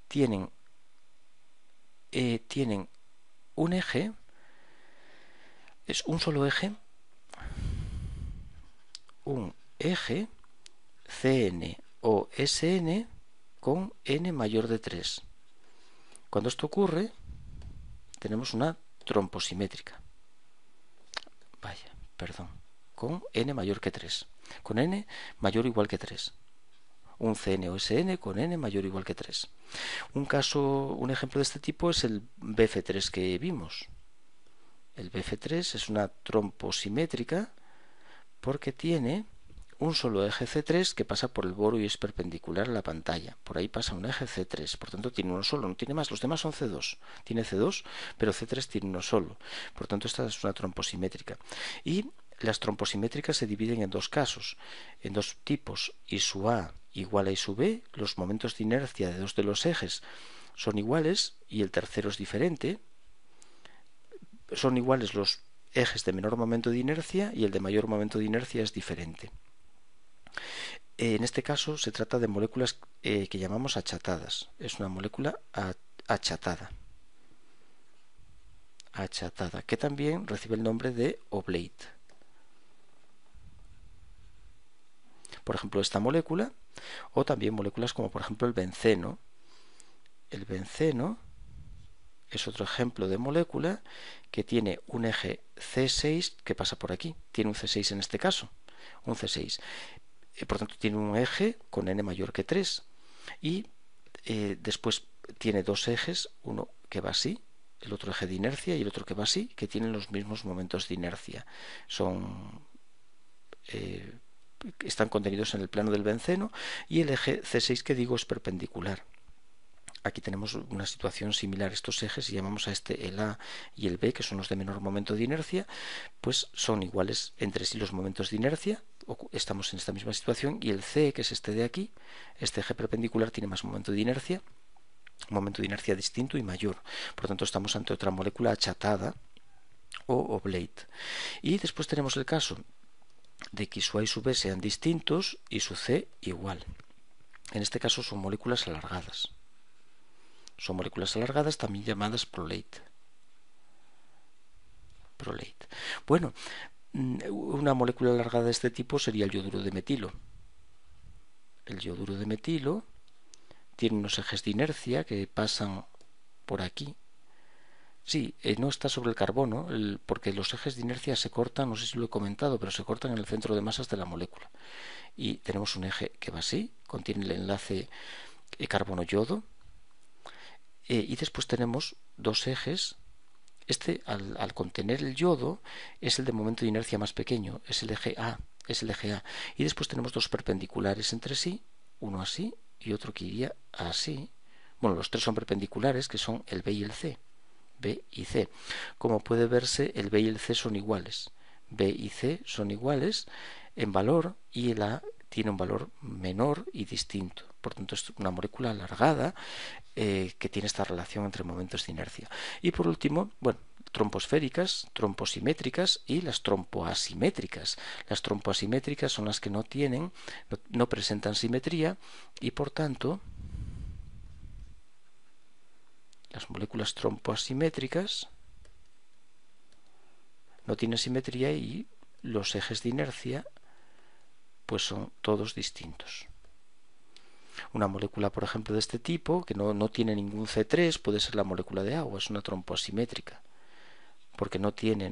tienen un eje, es un solo eje, CN o SN con n mayor de 3. Cuando esto ocurre, tenemos una tromposimétrica. Con n mayor que 3. Con n mayor o igual que 3. Un CN o SN con n mayor o igual que 3. Un ejemplo de este tipo es el BF3 que vimos. El BF3 es una tromposimétrica porque tiene un solo eje C3 que pasa por el boro y es perpendicular a la pantalla. Por ahí pasa un eje C3, por tanto tiene uno solo, no tiene más. Los demás son C2. Tiene C2, pero C3 tiene uno solo. Por tanto, esta es una tromposimétrica. Y las tromposimétricas se dividen en dos casos, en dos tipos. I sub A igual a I sub B. Los momentos de inercia de dos de los ejes son iguales y el tercero es diferente. Son iguales los ejes de menor momento de inercia y el de mayor momento de inercia es diferente. En este caso se trata de moléculas que llamamos achatadas. Es una molécula achatada, que también recibe el nombre de oblate. Por ejemplo, esta molécula, o también moléculas como por ejemplo el benceno. El benceno es otro ejemplo de molécula que tiene un eje C6 que pasa por aquí. Tiene un C6 en este caso, un C6. Por tanto, tiene un eje con n mayor que 3 y después tiene dos ejes, uno que va así, el otro eje de inercia y el otro que va así, que tienen los mismos momentos de inercia. Están contenidos en el plano del benceno y el eje C6 que digo es perpendicular. Aquí tenemos una situación similar. Estos ejes, y llamamos a este el A y el B, que son los de menor momento de inercia, pues son iguales entre sí los momentos de inercia. Estamos en esta misma situación. Y el C, que es este de aquí, este eje perpendicular tiene más momento de inercia, un momento de inercia distinto y mayor. Por lo tanto, estamos ante otra molécula achatada o oblate. Y después tenemos el caso de que su A y su B sean distintos y su C igual. En este caso son moléculas alargadas. Son moléculas alargadas también llamadas prolate. Bueno, una molécula alargada de este tipo sería el yoduro de metilo. El yoduro de metilo tiene unos ejes de inercia que pasan por aquí. Sí, no está sobre el carbono, porque los ejes de inercia se cortan, no sé si lo he comentado, pero se cortan en el centro de masas de la molécula. Y tenemos un eje que va así, contiene el enlace carbono-yodo. Y después tenemos dos ejes. Este, al contener el yodo, es el de momento de inercia más pequeño, es el eje A. Y después tenemos dos perpendiculares entre sí, uno así y otro que iría así. Bueno, los tres son perpendiculares, que son el B y el C. B y C. Como puede verse, el B y el C son iguales. B y C son iguales en valor y el A tiene un valor menor y distinto. Por tanto, es una molécula alargada que tiene esta relación entre momentos de inercia. Y por último, bueno, tromposféricas, tromposimétricas y las trompoasimétricas. Las trompoasimétricas son las que no presentan simetría y por tanto las moléculas trompoasimétricas no tienen simetría y los ejes de inercia pues son todos distintos. Una molécula, por ejemplo, de este tipo, que no tiene ningún C3, puede ser la molécula de agua, es una trompoasimétrica, porque no tiene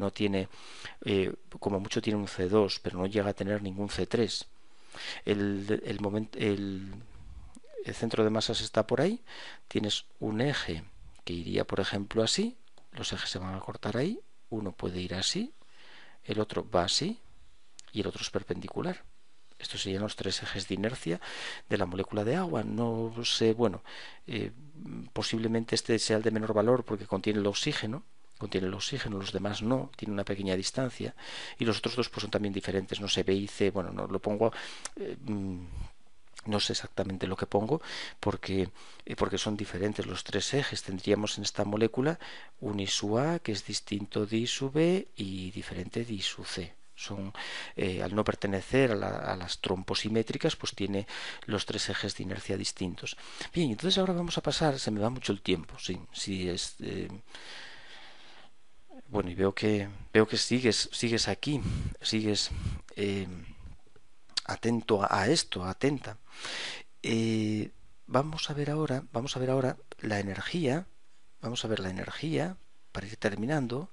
como mucho tiene un C2, pero no llega a tener ningún C3. El centro de masas está por ahí, tienes un eje que iría, por ejemplo, así, los ejes se van a cortar ahí, uno puede ir así, el otro va así y el otro es perpendicular. Estos serían los tres ejes de inercia de la molécula de agua. No sé, bueno, posiblemente este sea el de menor valor porque contiene el oxígeno, los demás no, tiene una pequeña distancia, y los otros dos pues son también diferentes, no sé, B y C, bueno, no lo pongo, no sé exactamente lo que pongo porque son diferentes los tres ejes. Tendríamos en esta molécula un I sub A que es distinto de I sub B y diferente de I sub C. Al no pertenecer a las tromposimétricas, pues tiene los tres ejes de inercia distintos. Bien, entonces ahora vamos a pasar, se me va mucho el tiempo, sí es... bueno, y veo que sigues aquí, sigues atento a esto, atenta. Vamos a ver ahora la energía, para ir terminando,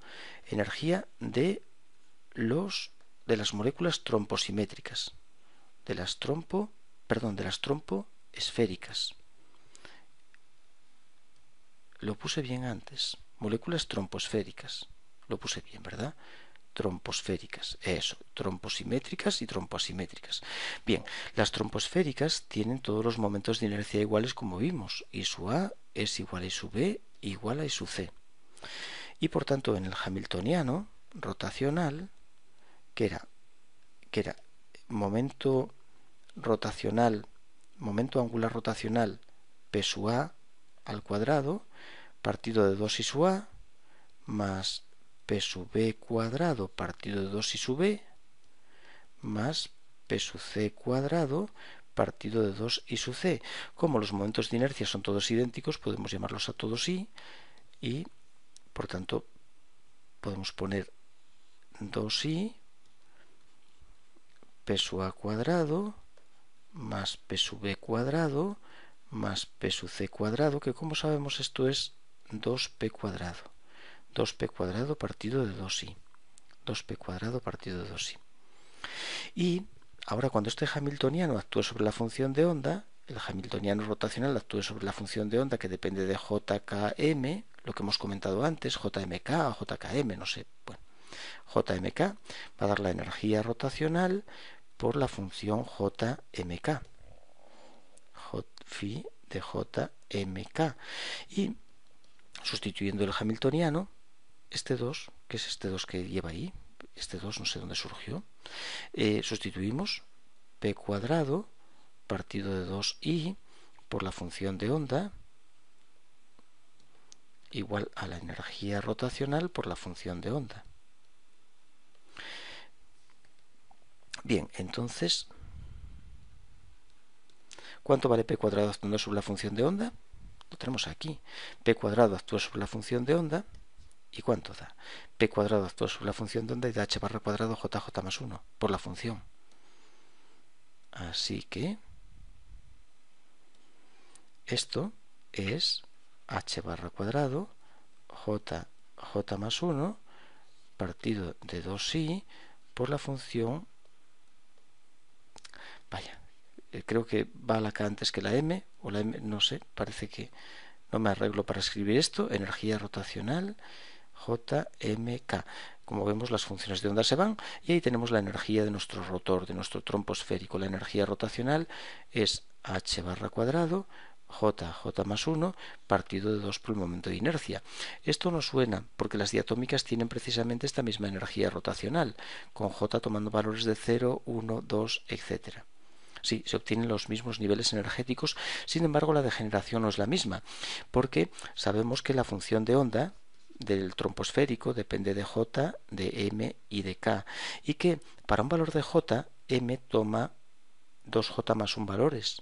energía de las moléculas tromposimétricas, de las trompoesféricas. Lo puse bien antes, moléculas tromposféricas. Lo puse bien, ¿verdad? tromposféricas. Eso, tromposimétricas y trompoasimétricas. Bien, las tromposféricas tienen todos los momentos de inercia iguales como vimos. I sub A es igual a I sub B igual a I sub C. Y por tanto en el hamiltoniano rotacional, que era momento rotacional, momento angular rotacional P sub A al cuadrado, partido de 2 I sub A, más P sub B cuadrado partido de 2 I sub B, más P sub C cuadrado partido de 2 I sub C. Como los momentos de inercia son todos idénticos, podemos llamarlos a todos I, y por tanto podemos poner 2I P sub A cuadrado más P sub B cuadrado más P sub C cuadrado, que como sabemos esto es 2P cuadrado. 2P cuadrado partido de 2I. 2P cuadrado partido de 2I. Y ahora cuando este hamiltoniano actúe sobre la función de onda, el hamiltoniano rotacional actúe sobre la función de onda que depende de JKM, lo que hemos comentado antes, JMK o JKM, no sé. Bueno, JMK va a dar la energía rotacional por la función JMK. Phi de JMK. Y sustituyendo el hamiltoniano, este 2, ¿qué es este 2 que lleva ahí? Este 2 no sé dónde surgió. Sustituimos P cuadrado partido de 2I por la función de onda igual a la energía rotacional por la función de onda. Bien, entonces, ¿cuánto vale P cuadrado actuando sobre la función de onda? Lo tenemos aquí. P cuadrado actúa sobre la función de onda. ¿Y cuánto da? P cuadrado actúa sobre la función de onda y da h barra cuadrado JJ más 1 por la función. Así que esto es h barra cuadrado JJ más 1 partido de 2i por la función. Vaya, creo que va la K antes que la M, o la M, no sé, parece que no me arreglo para escribir esto. Energía rotacional JMK. Como vemos, las funciones de onda se van y ahí tenemos la energía de nuestro rotor, de nuestro trompo esférico. La energía rotacional es h barra cuadrado JJ más 1 partido de 2 por el momento de inercia. Esto nos suena porque las diatómicas tienen precisamente esta misma energía rotacional, con J tomando valores de 0, 1, 2, etc. Sí, se obtienen los mismos niveles energéticos, sin embargo la degeneración no es la misma, porque sabemos que la función de onda del trompo esférico depende de J, de M y de K, y que para un valor de J, M toma 2J más 1 valores.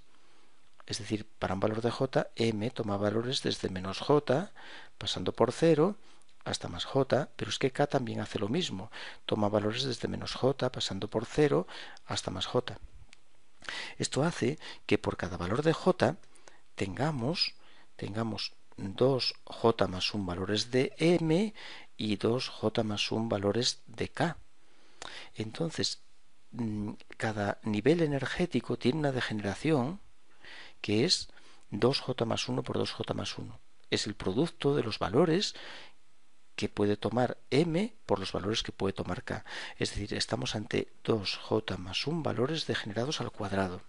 Es decir, para un valor de J, M toma valores desde menos J, pasando por 0, hasta más J, pero es que K también hace lo mismo. Toma valores desde menos J, pasando por 0, hasta más J. Esto hace que por cada valor de J tengamos 2J más 1 valores de M y 2J más 1 valores de K. Entonces, cada nivel energético tiene una degeneración que es 2J más 1 por 2J más 1. Es el producto de los valores que puede tomar M por los valores que puede tomar K. Es decir, estamos ante 2J más 1 valores degenerados al cuadrado.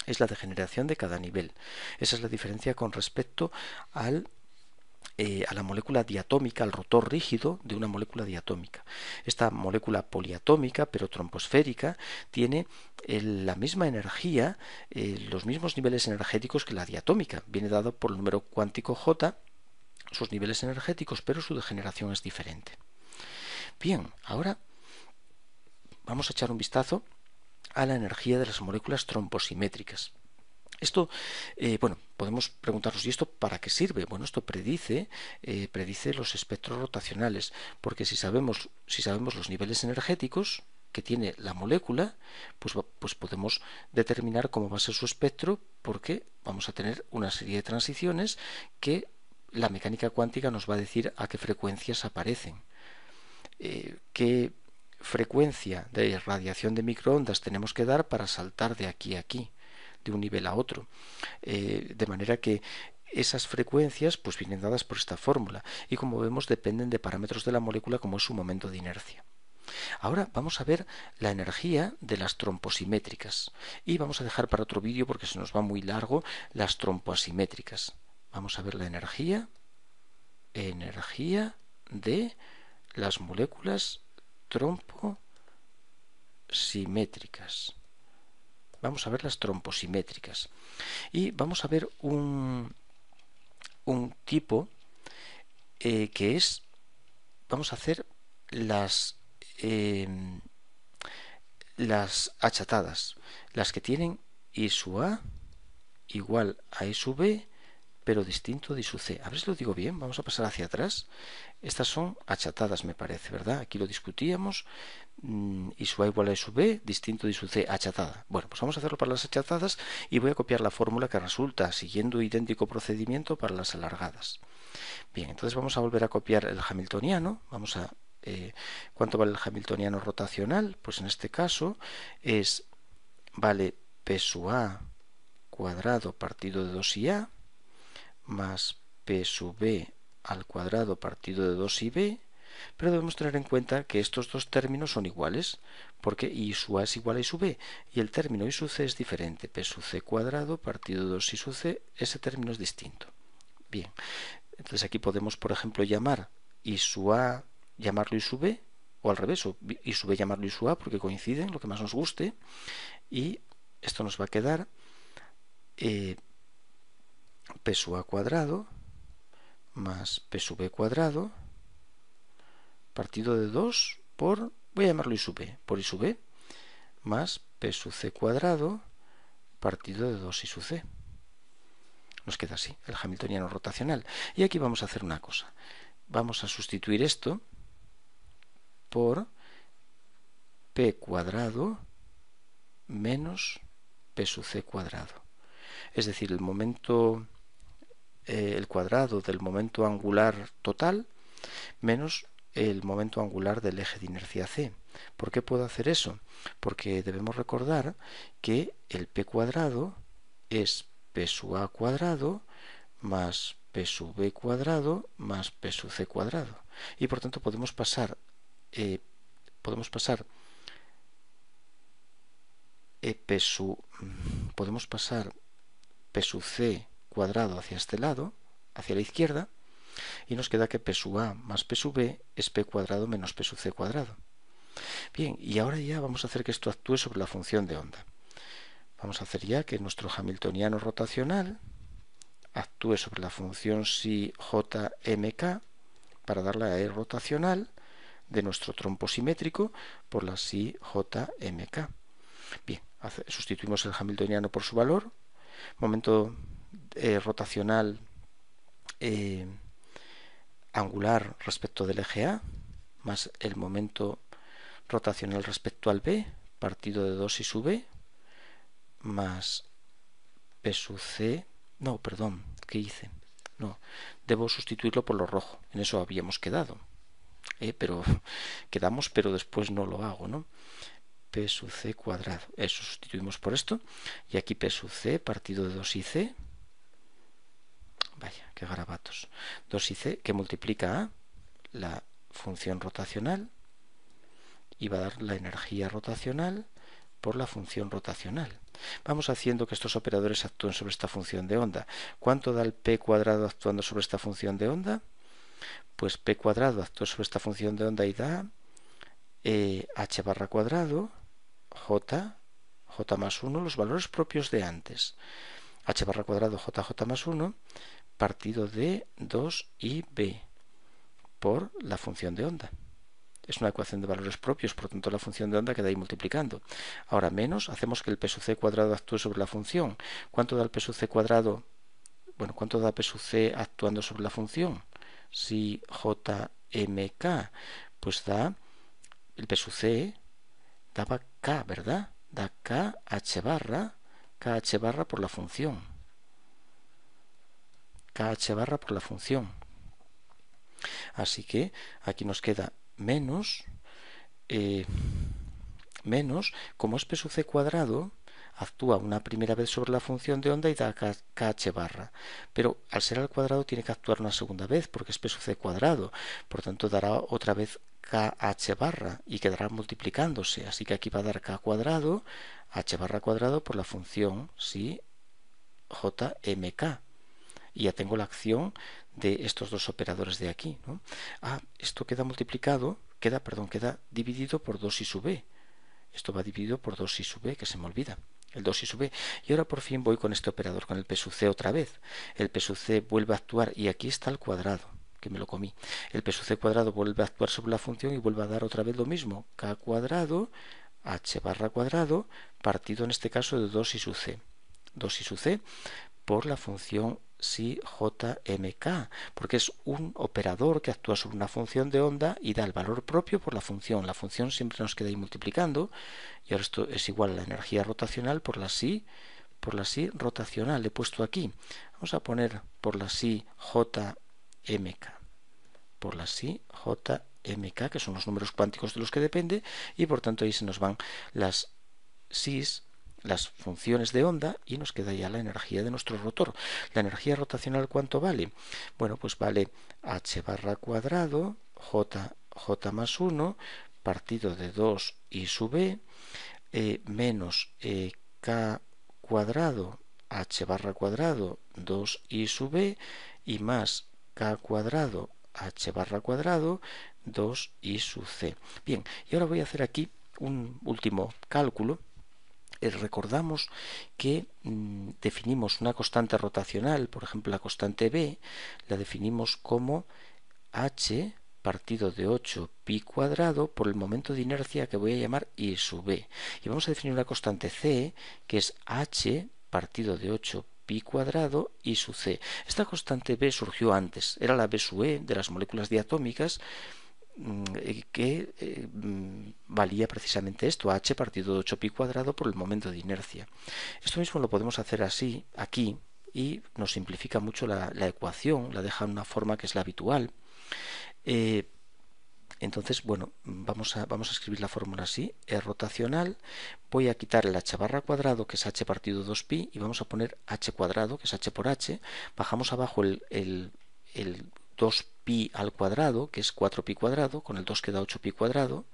Es la degeneración de cada nivel. Esa es la diferencia con respecto a la molécula diatómica, al rotor rígido de una molécula diatómica. Esta molécula poliatómica, pero tromposférica, tiene la misma energía, los mismos niveles energéticos que la diatómica. Viene dado por el número cuántico J, sus niveles energéticos, pero su degeneración es diferente. Bien, ahora vamos a echar un vistazo a la energía de las moléculas tromposimétricas. Esto, bueno, podemos preguntarnos, ¿y esto para qué sirve? Bueno, esto predice los espectros rotacionales, porque si sabemos los niveles energéticos que tiene la molécula, pues podemos determinar cómo va a ser su espectro, porque vamos a tener una serie de transiciones que la mecánica cuántica nos va a decir a qué frecuencias aparecen. ¿Qué frecuencia de radiación de microondas tenemos que dar para saltar de aquí a aquí, de un nivel a otro? De manera que esas frecuencias pues vienen dadas por esta fórmula y como vemos dependen de parámetros de la molécula como es su momento de inercia. Ahora vamos a ver la energía de las tromposimétricas y vamos a dejar para otro vídeo, porque se nos va muy largo, las trompoasimétricas. Vamos a ver la energía de las moléculas tromposimétricas. Vamos a ver las tromposimétricas y vamos a ver un tipo que es, vamos a hacer las achatadas, las que tienen I sub A igual a I sub B, pero distinto de I sub C. A ver si lo digo bien, vamos a pasar hacia atrás. Estas son achatadas, me parece, ¿verdad? Aquí lo discutíamos. I sub A igual a I sub B, distinto de I sub C, achatada. Bueno, pues vamos a hacerlo para las achatadas y voy a copiar la fórmula que resulta siguiendo idéntico procedimiento para las alargadas. Bien, entonces vamos a volver a copiar el hamiltoniano. Vamos a ¿cuánto vale el hamiltoniano rotacional? Pues en este caso vale P sub A cuadrado partido de 2IA más P sub B al cuadrado partido de 2IB, pero debemos tener en cuenta que estos dos términos son iguales, porque I sub A es igual a I sub B, y el término I sub C es diferente. P sub C cuadrado partido de 2I sub C, ese término es distinto. Bien, entonces aquí podemos, por ejemplo, llamar I sub A, llamarlo I sub B, o al revés, o I sub B llamarlo I sub A, porque coinciden, lo que más nos guste, y esto nos va a quedar P sub A cuadrado más P sub B cuadrado partido de 2 por, voy a llamarlo I sub B, por I sub B, más P sub C cuadrado partido de 2 I sub C. Nos queda así, el hamiltoniano rotacional. Y aquí vamos a hacer una cosa. Vamos a sustituir esto por P cuadrado menos P sub C cuadrado. Es decir, el cuadrado del momento angular total menos el momento angular del eje de inercia C. ¿Por qué puedo hacer eso? Porque debemos recordar que el P cuadrado es P sub A cuadrado más P sub B cuadrado más P sub C cuadrado. Y por tanto podemos pasar P sub C cuadrado hacia este lado, hacia la izquierda, y nos queda que P sub A más P sub B es P cuadrado menos P sub C cuadrado. Bien, y ahora ya vamos a hacer que esto actúe sobre la función de onda. Vamos a hacer ya que nuestro hamiltoniano rotacional actúe sobre la función psi jmk para dar la E rotacional de nuestro trompo simétrico por la psi jmk. Bien, sustituimos el hamiltoniano por su valor. Momento rotacional angular respecto del eje A más el momento rotacional respecto al B partido de 2 I sub B más P sub C. No, perdón, ¿qué hice? No, debo sustituirlo por lo rojo. En eso habíamos quedado. Pero después no lo hago, ¿no? P sub C cuadrado. Eso sustituimos por esto. Y aquí P sub C partido de 2IC. Vaya, qué garabatos. 2IC que multiplica a la función rotacional y va a dar la energía rotacional por la función rotacional. Vamos haciendo que estos operadores actúen sobre esta función de onda. ¿Cuánto da el P cuadrado actuando sobre esta función de onda? Pues P cuadrado actúa sobre esta función de onda y da H barra cuadrado, J más 1, los valores propios de antes. H barra cuadrado, J más 1, partido de 2IB por la función de onda. Es una ecuación de valores propios, por lo tanto la función de onda queda ahí multiplicando. Ahora menos, hacemos que el P sub C cuadrado actúe sobre la función. ¿Cuánto da el P sub C cuadrado? Bueno, ¿cuánto da P sub C actuando sobre la función? Si JMK, pues da el P sub C, daba K, ¿verdad? Da KH barra por la función. KH barra por la función. Así que aquí nos queda menos, como es P sub C cuadrado, actúa una primera vez sobre la función de onda y da KH barra. Pero al ser al cuadrado tiene que actuar una segunda vez porque es P sub C cuadrado. Por tanto dará otra vez KH barra y quedará multiplicándose. Así que aquí va a dar K cuadrado, H barra cuadrado por la función si JMK. Y ya tengo la acción de estos dos operadores de aquí, ¿no? Esto queda multiplicado, queda dividido por 2 i sub b. Esto va dividido por 2 i sub b, que se me olvida. El 2 i sub b. Y ahora por fin voy con este operador, con el p sub c otra vez. El p sub c vuelve a actuar y aquí está el cuadrado, que me lo comí. El p sub c cuadrado vuelve a actuar sobre la función y vuelve a dar otra vez lo mismo. K cuadrado, h barra cuadrado, partido en este caso de 2 i sub c. 2 i sub c por la función si JMK, porque es un operador que actúa sobre una función de onda y da el valor propio por la función. La función siempre nos queda ahí multiplicando, y ahora esto es igual a la energía rotacional por la si rotacional. He puesto aquí. Vamos a poner por la si JMK. Por la si JMK, que son los números cuánticos de los que depende, y por tanto ahí se nos van las si's, las funciones de onda, y nos queda ya la energía de nuestro rotor. ¿La energía rotacional cuánto vale? Bueno, pues vale h barra cuadrado, j más 1, partido de 2 i sub b, menos k cuadrado, h barra cuadrado, 2 i sub b, y más k cuadrado, h barra cuadrado, 2 i sub c. Bien, y ahora voy a hacer aquí un último cálculo. Recordamos que definimos una constante rotacional, por ejemplo la constante b, la definimos como h partido de 8 pi cuadrado por el momento de inercia que voy a llamar i sub b. Y vamos a definir una constante c que es h partido de 8 pi cuadrado i sub c. Esta constante b surgió antes, era la b sub e de las moléculas diatómicas, que valía precisamente esto, h partido de 8 pi cuadrado por el momento de inercia. Esto mismo lo podemos hacer así, aquí, y nos simplifica mucho la ecuación, la deja en una forma que es la habitual. Entonces, bueno, vamos a escribir la fórmula así, E rotacional, voy a quitar el h barra cuadrado, que es h partido 2pi, y vamos a poner h cuadrado, que es h por h, bajamos abajo el 2pi al cuadrado, que es 4pi cuadrado, con el 2 queda 8pi cuadrado,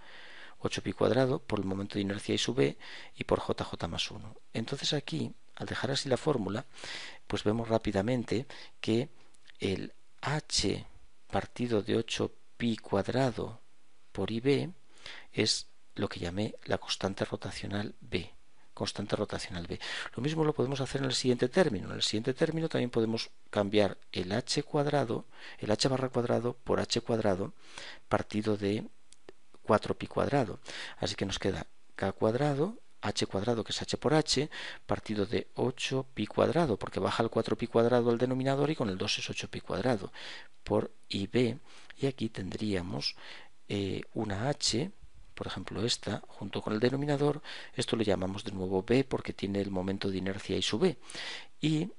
8pi cuadrado por el momento de inercia i sub b, y por jj más 1. Entonces aquí, al dejar así la fórmula, pues vemos rápidamente que el h partido de 8pi cuadrado por ib es lo que llamé la constante rotacional b. Constante rotacional b. Lo mismo lo podemos hacer en el siguiente término. En el siguiente término también podemos cambiar el h cuadrado, el h barra cuadrado por h cuadrado partido de 4pi cuadrado. Así que nos queda k cuadrado, h cuadrado, que es h por h, partido de 8pi cuadrado, porque baja el 4pi cuadrado al denominador y con el 2 es 8pi cuadrado, por ib. Y aquí tendríamos una h, por ejemplo esta, junto con el denominador. Esto lo llamamos de nuevo b porque tiene el momento de inercia i sub b. Y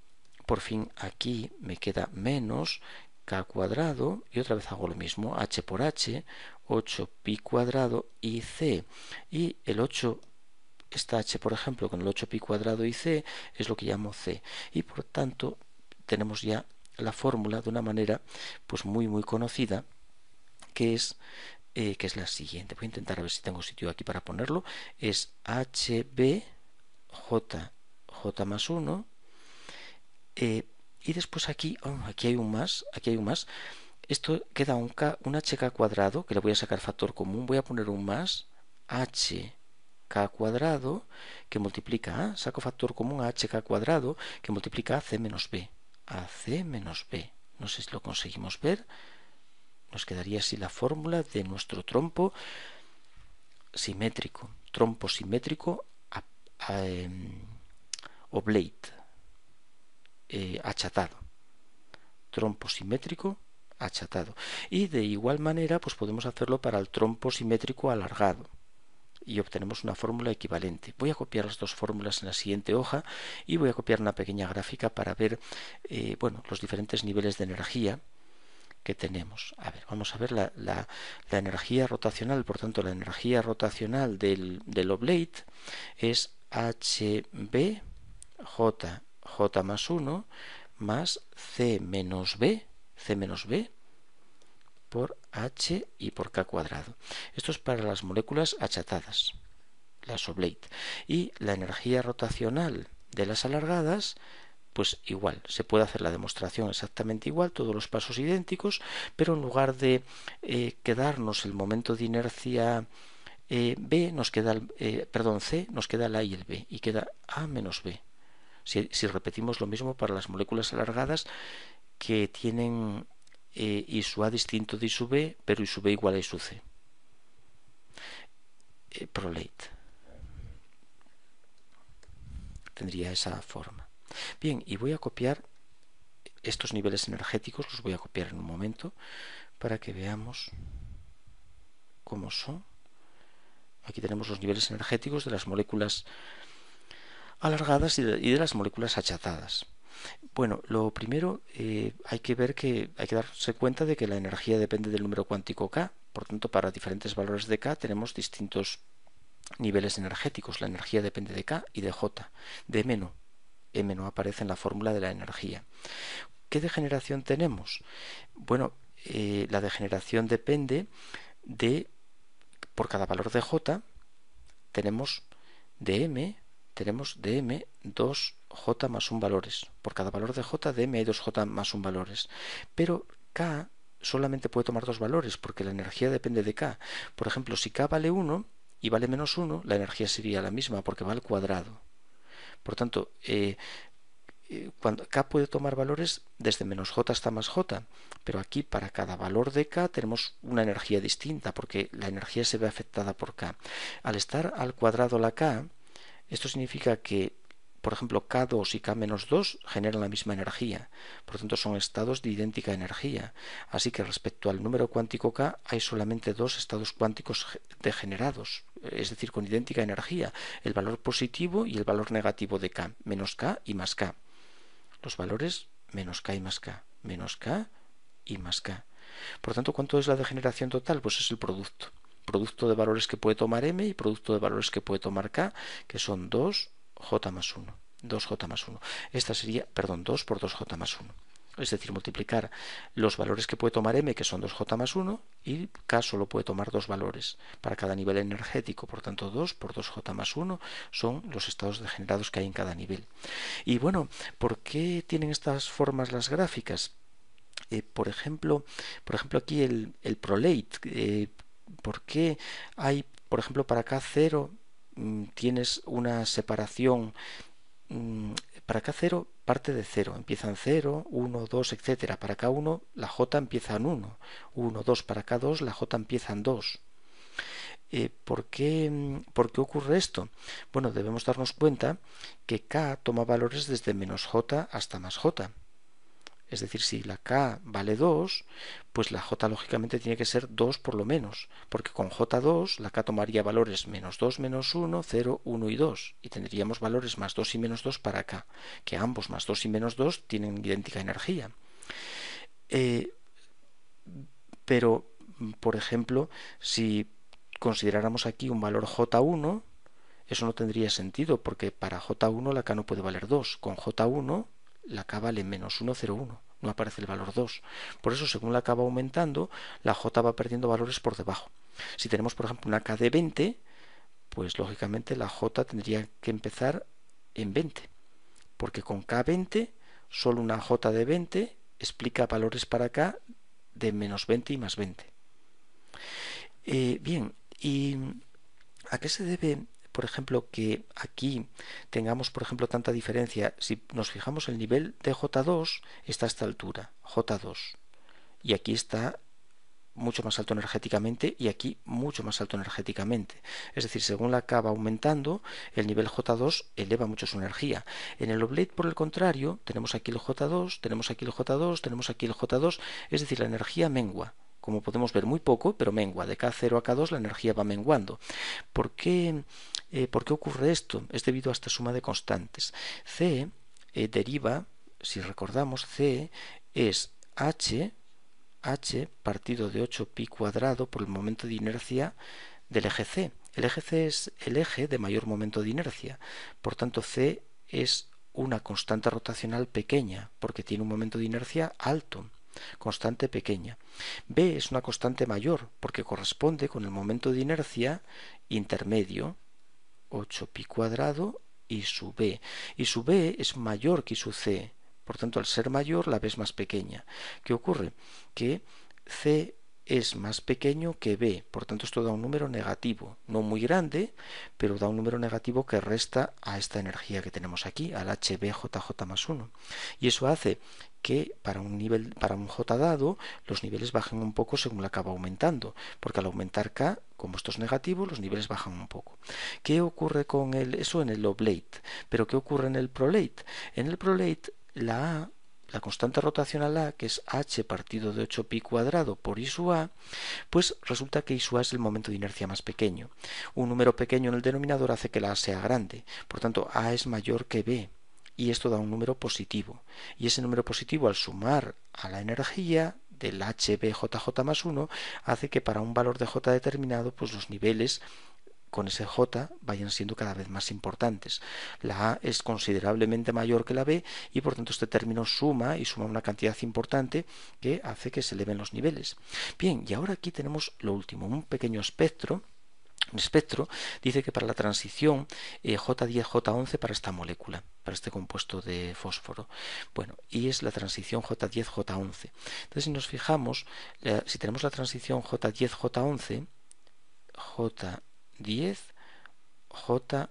por fin aquí me queda menos k cuadrado, y otra vez hago lo mismo, h por h, 8pi cuadrado y c. Y el 8, esta h por ejemplo con el 8pi cuadrado y c es lo que llamo c. Y por tanto tenemos ya la fórmula de una manera pues muy conocida, que es la siguiente. Voy a intentar a ver si tengo sitio aquí para ponerlo. Es hb j más 1, y después aquí hay un más, esto queda un hk cuadrado, que le voy a sacar factor común, voy a poner un más hk cuadrado, que multiplica saco factor común a hk cuadrado, que multiplica a c menos b. No sé si lo conseguimos ver. Nos quedaría así la fórmula de nuestro trompo simétrico. Trompo simétrico oblate, achatado. Trompo simétrico achatado. Y de igual manera pues podemos hacerlo para el trompo simétrico alargado, y obtenemos una fórmula equivalente. Voy a copiar las dos fórmulas en la siguiente hoja y voy a copiar una pequeña gráfica para ver los diferentes niveles de energía que tenemos. A ver, vamos a ver la energía rotacional. Por tanto, la energía rotacional del oblate es hb j más 1 más c menos b por h y por k cuadrado. Esto es para las moléculas achatadas, las oblate. Y la energía rotacional de las alargadas, pues igual, se puede hacer la demostración exactamente igual, todos los pasos idénticos, pero en lugar de quedarnos el momento de inercia B, nos queda C, nos queda el A y el B, y queda A menos B. Si repetimos lo mismo para las moléculas alargadas que tienen I sub A distinto de I sub B, pero I sub B igual a I sub C. Prolate. Tendría esa forma. Bien, y voy a copiar estos niveles energéticos, los voy a copiar en un momento para que veamos cómo son. Aquí tenemos los niveles energéticos de las moléculas alargadas y de las moléculas achatadas. Bueno, lo primero hay que darse cuenta de que la energía depende del número cuántico K. Por tanto, para diferentes valores de K tenemos distintos niveles energéticos. La energía depende de K y de J. De M no. M no aparece en la fórmula de la energía. ¿Qué degeneración tenemos? Bueno, la degeneración depende de, por cada valor de J, tenemos de M 2J más 1 valores. Por cada valor de J, de M hay 2J más 1 valores. Pero K solamente puede tomar 2 valores porque la energía depende de K. Por ejemplo, si K vale 1 y vale menos 1, la energía sería la misma porque va al cuadrado. Por tanto, cuando K puede tomar valores desde menos J hasta más J, pero aquí para cada valor de K tenemos una energía distinta porque la energía se ve afectada por K. Al estar al cuadrado la K, esto significa que, por ejemplo, K2 y K-2 generan la misma energía, por tanto son estados de idéntica energía. Así que respecto al número cuántico K hay solamente dos estados cuánticos degenerados, es decir, con idéntica energía, el valor positivo y el valor negativo de K, menos K y más K. Los valores menos K y más K, menos K y más K. Por tanto, ¿cuánto es la degeneración total? Pues es el producto. Producto de valores que puede tomar M y producto de valores que puede tomar K, que son 2J más 1. 2J más 1. Esta sería, 2 por 2J más 1. Es decir, multiplicar los valores que puede tomar M, que son 2J más 1, y K solo puede tomar 2 valores para cada nivel energético. Por tanto, 2 por 2J más 1 son los estados degenerados que hay en cada nivel. Y bueno, ¿por qué tienen estas formas las gráficas? Por ejemplo, aquí el prolate. ¿Por qué hay, por ejemplo, para K0 tienes una separación? Para K0 parte de 0, empieza en 0, 1, 2, etc. Para K1 la J empieza en 1, 1, 2. Para K2 la J empieza en 2. ¿Por qué ocurre esto? Bueno, debemos darnos cuenta que K toma valores desde menos J hasta más J. Es decir, si la K vale 2, pues la J lógicamente tiene que ser 2 por lo menos, porque con J2 la K tomaría valores menos 2, menos 1, 0, 1 y 2, y tendríamos valores más 2 y menos 2 para K, que ambos más 2 y menos 2 tienen idéntica energía. Pero, por ejemplo, si consideráramos aquí un valor J1, eso no tendría sentido, porque para J1 la K no puede valer 2. Con J1 la K vale menos 1, 0, 1. No aparece el valor 2. Por eso, según la K va aumentando, la J va perdiendo valores por debajo. Si tenemos, por ejemplo, una K de 20, pues lógicamente la J tendría que empezar en 20. Porque con K20, solo una J de 20 explica valores para K de menos 20 y más 20. Bien, ¿y a qué se debe, por ejemplo, que aquí tengamos, por ejemplo, tanta diferencia? Si nos fijamos, el nivel de J2 está a esta altura, J2, y aquí está mucho más alto energéticamente y aquí mucho más alto energéticamente. Es decir, según la K va aumentando, el nivel J2 eleva mucho su energía. En el oblate, por el contrario, tenemos aquí el J2, tenemos aquí el J2, tenemos aquí el J2, es decir, la energía mengua. Como podemos ver, muy poco, pero mengua. De K0 a K2 la energía va menguando. ¿Por qué ocurre esto? Es debido a esta suma de constantes. C deriva, si recordamos, C es H partido de 8pi cuadrado por el momento de inercia del eje C. El eje C es el eje de mayor momento de inercia. Por tanto, C es una constante rotacional pequeña porque tiene un momento de inercia alto. constante pequeña. B es una constante mayor porque corresponde con el momento de inercia intermedio, 8pi cuadrado y su B. Y su B es mayor que su C. Por tanto, al ser mayor, la B es más pequeña. ¿Qué ocurre? Que C es más pequeño que B, por tanto esto da un número negativo, no muy grande, pero da un número negativo que resta a esta energía que tenemos aquí, al HBJJ más 1. Y eso hace que para un J dado, los niveles bajen un poco según la K va aumentando, porque al aumentar K, como esto es negativo, los niveles bajan un poco. ¿Qué ocurre con eso en el oblate? Pero ¿qué ocurre en el prolate? En el prolate, la constante rotacional A, que es h partido de 8pi cuadrado por I sub A, pues resulta que I sub A es el momento de inercia más pequeño. Un número pequeño en el denominador hace que la A sea grande, por tanto A es mayor que B, y esto da un número positivo. Y ese número positivo, al sumar a la energía del HBJJ más 1, hace que para un valor de J determinado, pues los niveles con ese J vayan siendo cada vez más importantes. La A es considerablemente mayor que la B y por tanto este término suma y suma una cantidad importante que hace que se eleven los niveles. Bien, y ahora aquí tenemos lo último, un pequeño espectro. Un espectro dice que para la transición J10, J11 para esta molécula, para este compuesto de fósforo. Bueno, y es la transición J10, J11. Entonces, si nos fijamos, si tenemos la transición J10, J11, J10, J11.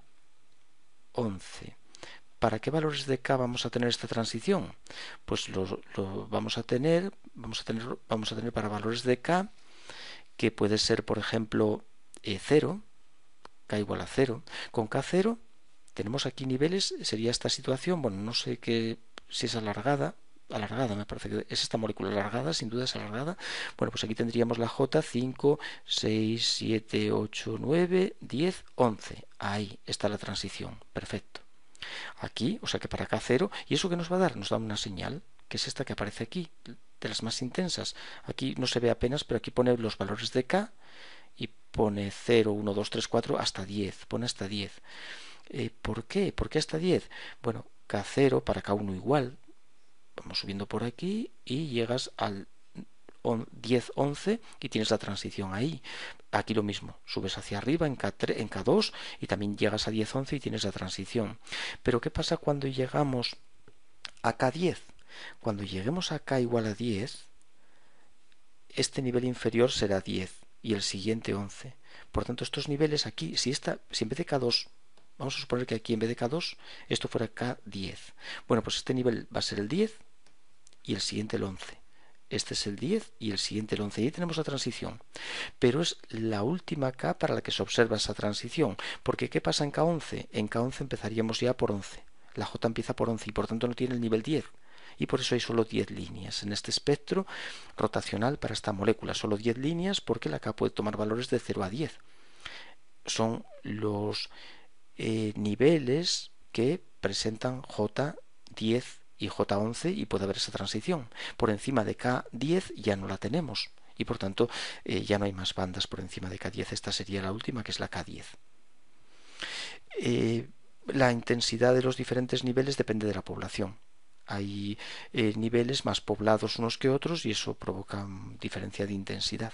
¿Para qué valores de K vamos a tener esta transición? Pues lo vamos a tener para valores de K que puede ser, por ejemplo, 0, K igual a 0. Con K0 tenemos aquí niveles, sería esta situación, bueno, no sé si es alargada me parece que es esta molécula alargada, sin duda es alargada. Bueno, pues aquí tendríamos la J 5, 6, 7, 8, 9, 10, 11. Ahí está la transición, perfecto. Aquí, o sea que para K0, ¿y eso qué nos va a dar? Nos da una señal, que es esta que aparece aquí, de las más intensas. Aquí no se ve apenas, pero aquí pone los valores de K y pone 0, 1, 2, 3, 4 hasta 10, pone hasta 10. ¿Por qué? ¿Por qué hasta 10? Bueno, K0 para K1 igual, vamos subiendo por aquí y llegas al 10, 11 y tienes la transición ahí. Aquí lo mismo, subes hacia arriba en K3, en K2 y también llegas a 10, 11 y tienes la transición. Pero ¿qué pasa cuando llegamos a K10? Cuando lleguemos a K igual a 10, este nivel inferior será 10 y el siguiente 11. Por tanto, estos niveles aquí, si en vez de K2, vamos a suponer que aquí en vez de K2, esto fuera K10. Bueno, pues este nivel va a ser el 10 y el siguiente el 11. Este es el 10 y el siguiente el 11. Y ahí tenemos la transición. Pero es la última K para la que se observa esa transición. Porque ¿qué pasa en K11? En K11 empezaríamos ya por 11. La J empieza por 11 y por tanto no tiene el nivel 10. Y por eso hay solo 10 líneas en este espectro rotacional para esta molécula. Solo 10 líneas porque la K puede tomar valores de 0 a 10. Son los niveles que presentan J10 y J11 y puede haber esa transición. Por encima de K10 ya no la tenemos y por tanto ya no hay más bandas por encima de K10. Esta sería la última, que es la K10. La intensidad de los diferentes niveles depende de la población. Hay niveles más poblados unos que otros y eso provoca diferencia de intensidad.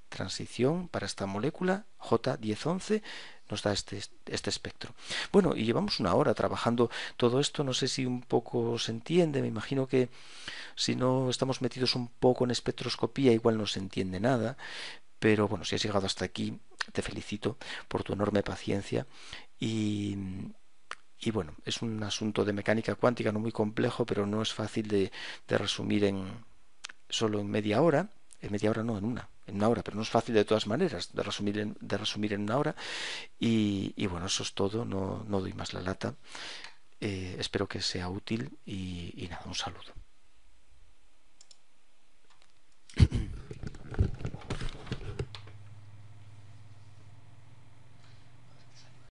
Transición para esta molécula J1011 nos da este espectro. Bueno, y llevamos una hora trabajando todo esto, no sé si un poco se entiende, me imagino que si no estamos metidos un poco en espectroscopía igual no se entiende nada, pero bueno, si has llegado hasta aquí te felicito por tu enorme paciencia y bueno, es un asunto de mecánica cuántica no muy complejo, pero no es fácil de resumir solo en media hora. En media hora no, en una hora, pero no es fácil de todas maneras de resumir en una hora. Y bueno, eso es todo, no doy más la lata. Espero que sea útil y nada, un saludo.